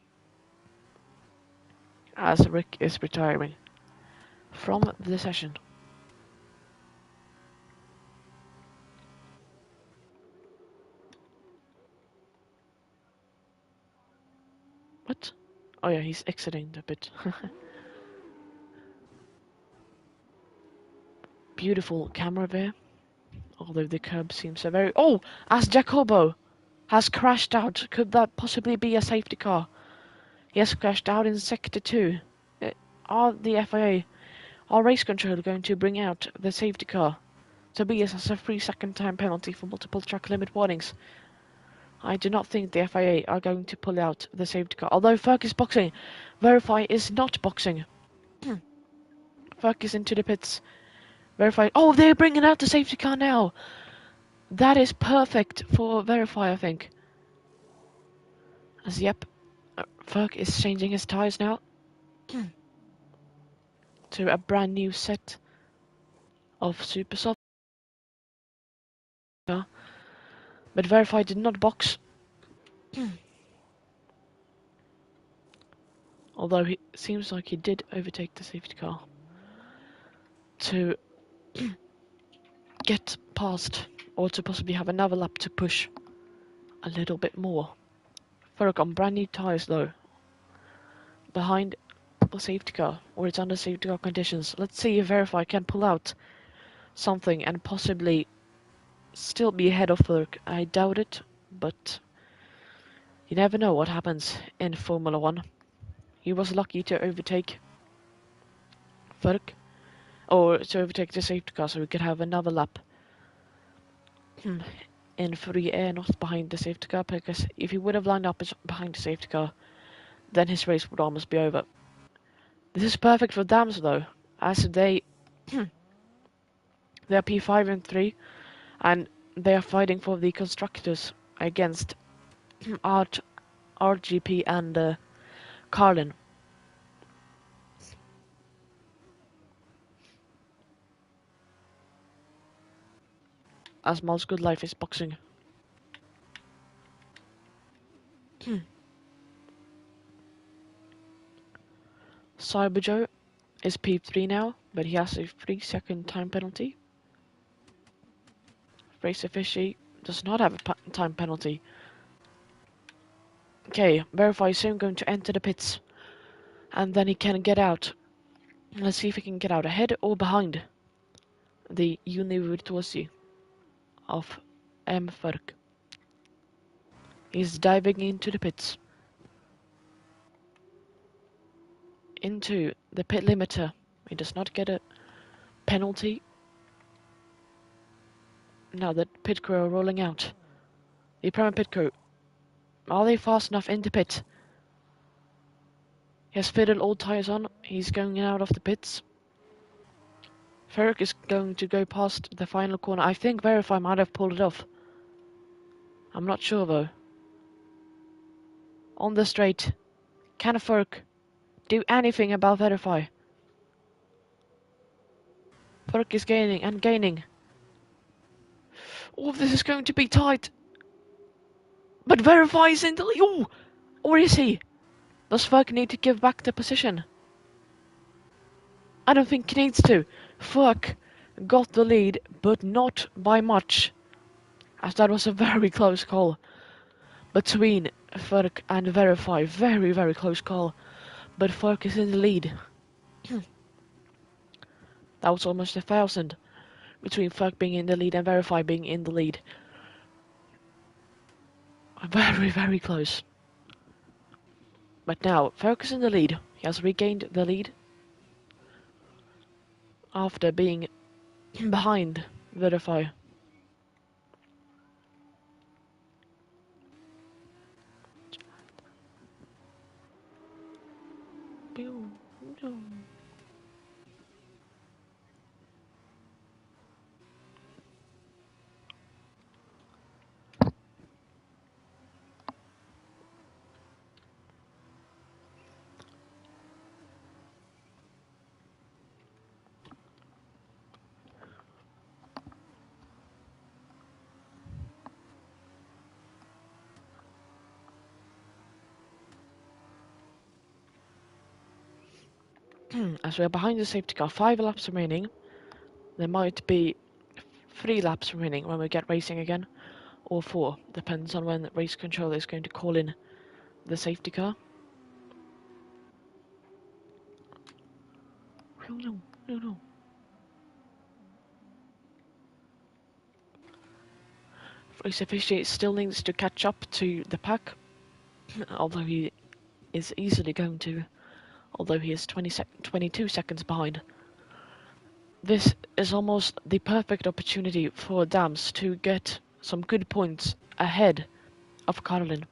As Rick is retiring from the session. What? Oh yeah, he's exiting the pit. Beautiful camera there. Although the curb seems so very... Oh! As Jacobo has crashed out. Could that possibly be a safety car? He has crashed out in Sector 2. Are the FIA, are race control going to bring out the safety car? Tobias has a 3-second time penalty for multiple track limit warnings. I do not think the FIA are going to pull out the safety car. Although Ferk is boxing, Verify is not boxing. Ferk is into the pits. Verify. Oh, they're bringing out the safety car now. That is perfect for Verify, I think. As yep, Ferk is changing his tyres now. to a brand new set of super soft. But Verify did not box, although it seems like he did overtake the safety car to get past, or to possibly have another lap to push a little bit more. Ferg on brand new tyres though, behind the safety car, or it's under safety car conditions. Let's see if Verify can pull out something and possibly still be ahead of Ferg. I doubt it, but you never know what happens in Formula 1. He was lucky to overtake Ferg, or to overtake the safety car so we could have another lap in free air, not behind the safety car, because if he would have lined up behind the safety car, then his race would almost be over. This is perfect for Dams though, as they are P5 and 3, and they are fighting for the constructors against RGP and Carlin. As Mal's good life is boxing. Cyber Joe is P3 now, but he has a 3-second time penalty. Racer Fishy does not have a time penalty. Okay, Verify is soon going to enter the pits, and then he can get out. Let's see if he can get out ahead or behind the Univirtuosi of M. Ferk. He's diving into the pits. Into the pit limiter. He does not get a penalty. Now the pit crew are rolling out. The Prema pit crew. Are they fast enough into pit? He has fitted all tyres on. He's going out of the pits. Ferk is going to go past the final corner. I think Verify might have pulled it off. I'm not sure though. On the straight. Can Ferk do anything about Verify? Ferk is gaining and gaining. Oh, this is going to be tight. But Verify is in the lead. Oh, or is he? Does Ferk need to give back the position? I don't think he needs to. Ferk got the lead, but not by much, as that was a very close call between Ferk and Verify. Very, very close call. But Ferk is in the lead. That was almost 1,000 between Ferk being in the lead and Verify being in the lead. Very, very close. But now, Ferk is in the lead. He has regained the lead after being behind Verify. As we are behind the safety car, 5 laps remaining. There might be 3 laps remaining when we get racing again, or 4, depends on when race control is going to call in the safety car. No. Race officiate still needs to catch up to the pack, although he is easily going to, although he is 22 seconds behind. This is almost the perfect opportunity for Dams to get some good points ahead of Carlin.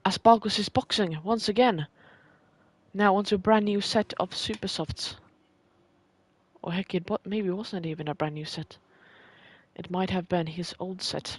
as Sparkles is boxing once again. Now onto a brand new set of Super Softs. Or heck, maybe it wasn't even a brand new set. It might have been his old set.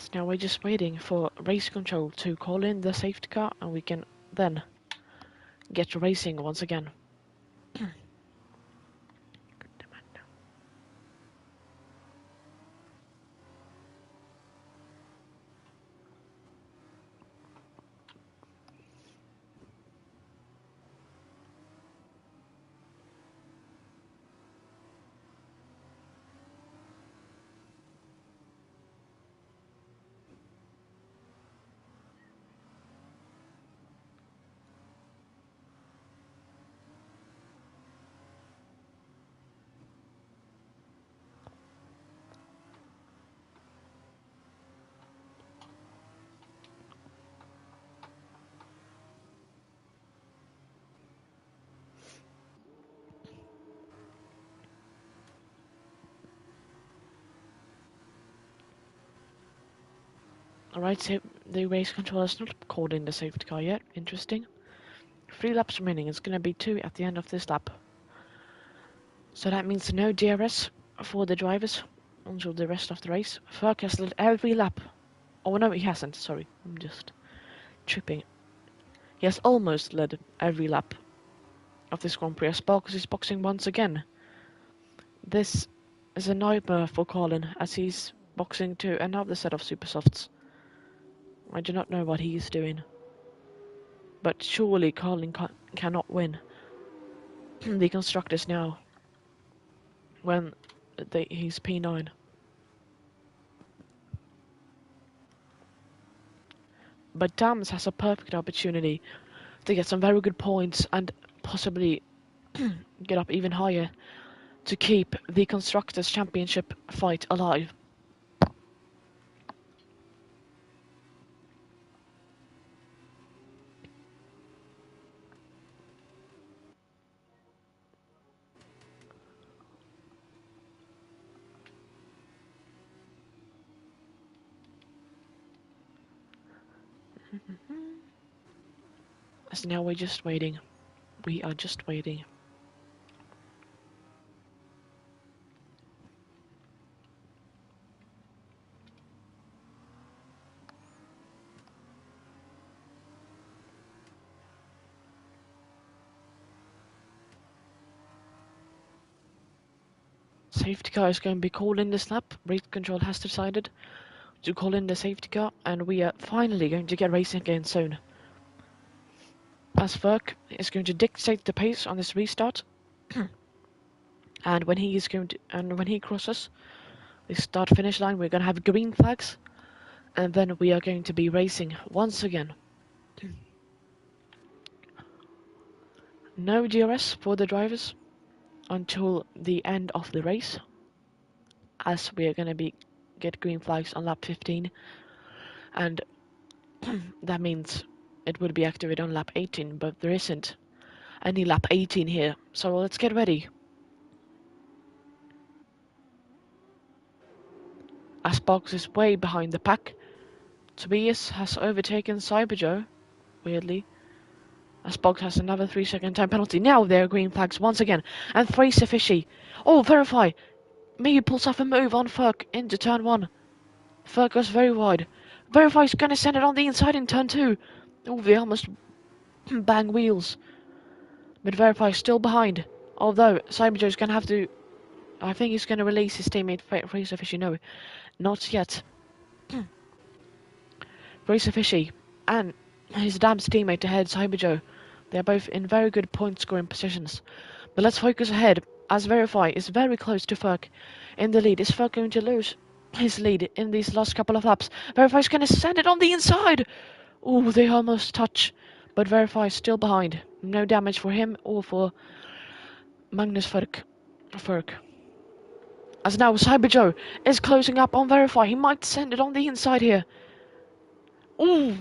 So now we're just waiting for race control to call in the safety car and we can then get racing once again. Alright, so the race control has not called in the safety car yet. Interesting. 3 laps remaining. It's going to be 2 at the end of this lap. So that means no DRS for the drivers until the rest of the race. Ferk has led every lap. Oh no, he hasn't. Sorry, I'm just tripping. He has almost led every lap of this Grand Prix. Sparkles is boxing once again. This is a nightmare for Colin as he's boxing to another set of Super Softs. I do not know what he is doing. But surely Colin cannot win the constructors now when he's P9. But Dams has a perfect opportunity to get some very good points and possibly get up even higher to keep the Constructors' Championship fight alive. So now we're just waiting. We are just waiting. Safety car is going to be called in this lap. Race control has decided to call in the safety car, and we are finally going to get racing again soon. As Ferk is going to dictate the pace on this restart, and when he crosses the start-finish line, we're going to have green flags, and then we are going to be racing once again. No DRS for the drivers until the end of the race, as we are going to get green flags on lap 15, and that means it would be activated on lap 18, but there isn't any lap 18 here, so let's get ready. Asbox is way behind the pack. Tobias has overtaken Cyberjoe, weirdly. Asbox has another 3-second time penalty. Now there are green flags once again, and Fraser Fishy. Oh, Verify! Maybe pulls off a move on Ferk into turn 1. Ferk goes very wide. Verify's gonna send it on the inside in turn 2. Oh, they almost bang wheels. But Verify's still behind. Although, Cyberjoe's gonna have to... I think he's gonna release his teammate Fraser Fishy. No, not yet. Fraser Fishy and his Dams teammate ahead, Cyberjoe. They're both in very good point scoring positions. But let's focus ahead as Verify is very close to Ferg in the lead. Is Ferg going to lose his lead in these last couple of laps? Verify's going to send it on the inside! Oh, they almost touch, but Verify is still behind. No damage for him or for Magnus Ferg. As now Cyber Joe is closing up on Verify. He might send it on the inside here. Ooh,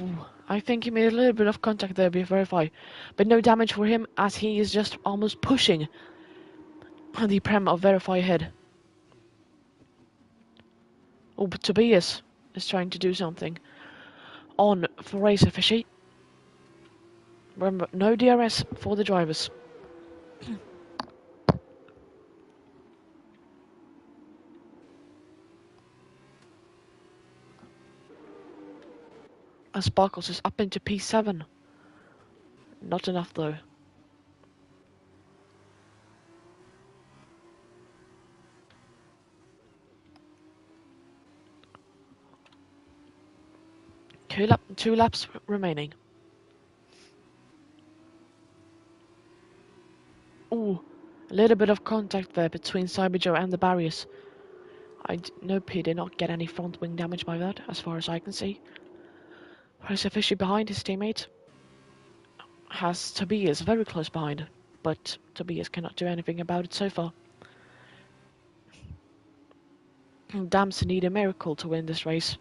I think he made a little bit of contact there with Verify, but no damage for him as he is just almost pushing the Prem of Verify ahead. Oh, but Tobias is trying to do something on for Racer Fishy. Remember, no DRS for the drivers. And Sparkles is up into P7. Not enough though. Two laps remaining. Ooh, a little bit of contact there between Cyber Joe and the barriers. I nope, he did not get any front wing damage by that, as far as I can see. Racer Fishy behind his teammate. Has Tobias very close behind, but Tobias cannot do anything about it so far. Dams need a miracle to win this race.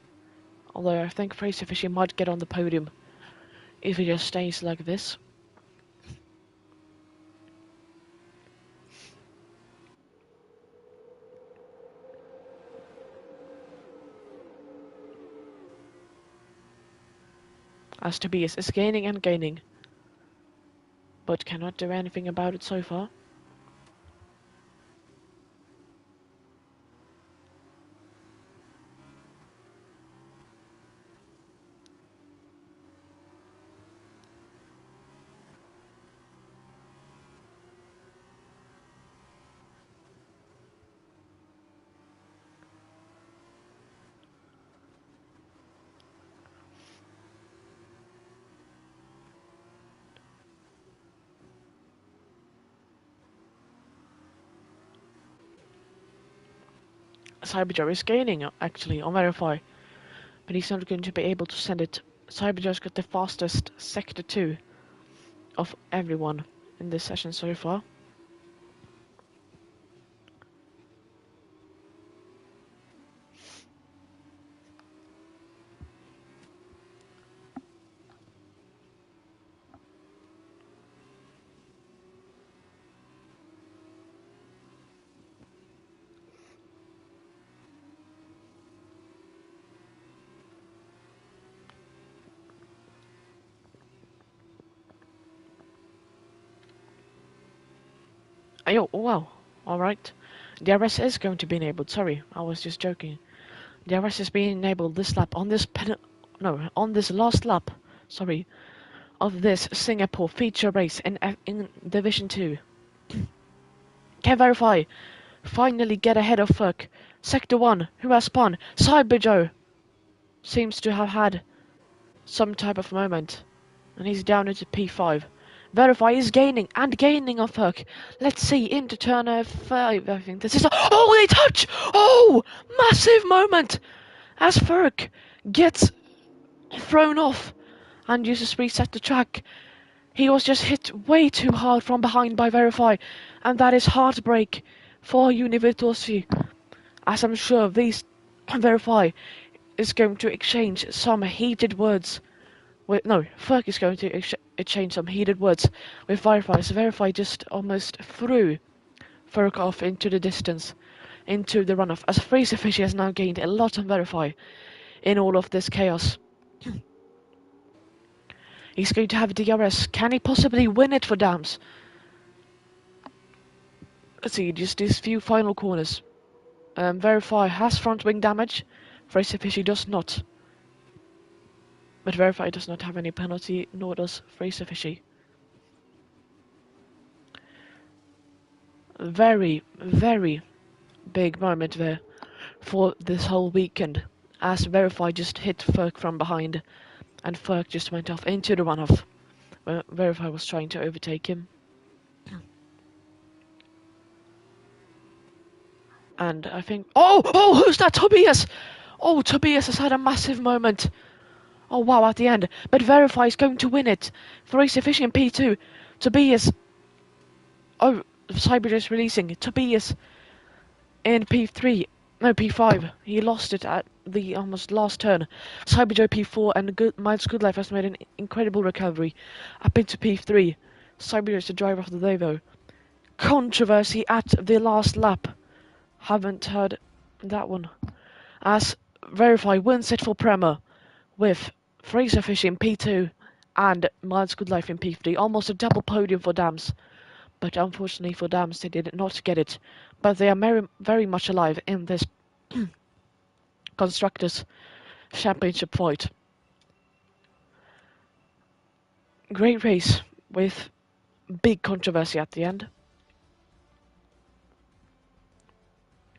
Although I think Racer Fishy might get on the podium if he just stays like this. As Tobias is gaining and gaining, but cannot do anything about it so far. Cyberjar is gaining actually on Verify, but he's not going to be able to send it. Cyberjar's got the fastest Sector 2 of everyone in this session so far. Oh, wow. Alright. DRS is going to be enabled. Sorry, I was just joking. DRS is being enabled this lap on this on this last lap, sorry, of this Singapore feature race in Division 2. Can Verify finally get ahead of Fuck. Sector 1, who has spun? Cyber Joe seems to have had some type of moment, and he's down into P5. Verify is gaining and gaining on Ferg. Let's see, into turn 5, I think this is... Oh, they touch! Oh, massive moment! As Ferg gets thrown off and uses reset the track. He was just hit way too hard from behind by Verify, and that is heartbreak for Univirtuosi. As I'm sure these Verify is going to exchange some heated words. Ferg is going to exchange some heated words with Verify. So Verify just almost threw Ferg off into the distance, into the runoff, as Fraser Fisher has now gained a lot on Verify in all of this chaos. He's going to have DRS. Can he possibly win it for Dams? Let's see, just these few final corners. Verify has front wing damage. Fraser Fisher does not. But Verify does not have any penalty, nor does Fraser Fisher. Very, very big moment there for this whole weekend, as Verify just hit Ferg from behind, and Ferg just went off into the runoff, where Verify was trying to overtake him. And I think... Oh, who's that? Tobias! Oh, Tobias has had a massive moment. Oh, wow, at the end. But Verify is going to win it. For Race Efficient P2. Tobias... Oh, Cyber is releasing. Tobias in P3. No, P5. He lost it at the almost last turn. Cyberjoe P4 and Miles Goodlife has made an incredible recovery. Up into P3. Cyberjoe is the driver of the day, though. Controversy at the last lap. Haven't heard that one. As Verify wins it for Prema with Fraser Fish in P2 and Miles Goodlife in P3. Almost a double podium for Dams. But unfortunately for Dams, they did not get it. But they are very, very much alive in this Constructors' Championship fight. Great race with big controversy at the end.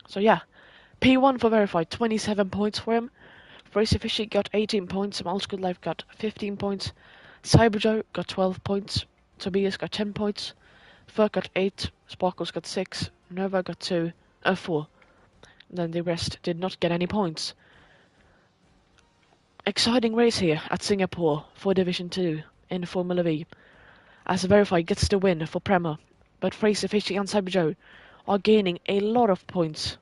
So yeah, P1 for Verified, 27 points for him. Fraser Fishy got 18 points, Miles Goodlife got 15 points, Cyberjoe got 12 points, Tobias got 10 points, Furk got 8, Sparkles got 6, Nova got 4. Then the rest did not get any points. Exciting race here at Singapore for Division 2 in Formula V. As Verify gets the win for Prema, but Fraser Fishy and Cyberjoe are gaining a lot of points.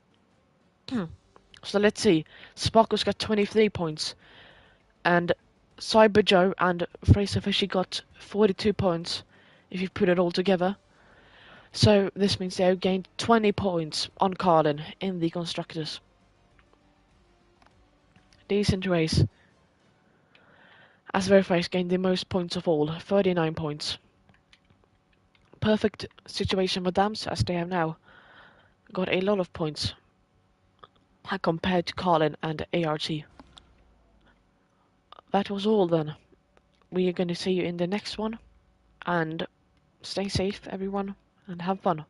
So let's see. Sparkles got 23 points, and Cyberjoe and Fraser Fishy got 42 points, if you put it all together. So this means they have gained 20 points on Carlin in the Constructors. Decent race. As Verify has gained the most points of all, 39 points. Perfect situation for Dams, as they have now got a lot of points compared to Carlin and ART. That was all then. We are going to see you in the next one, and stay safe everyone, and have fun.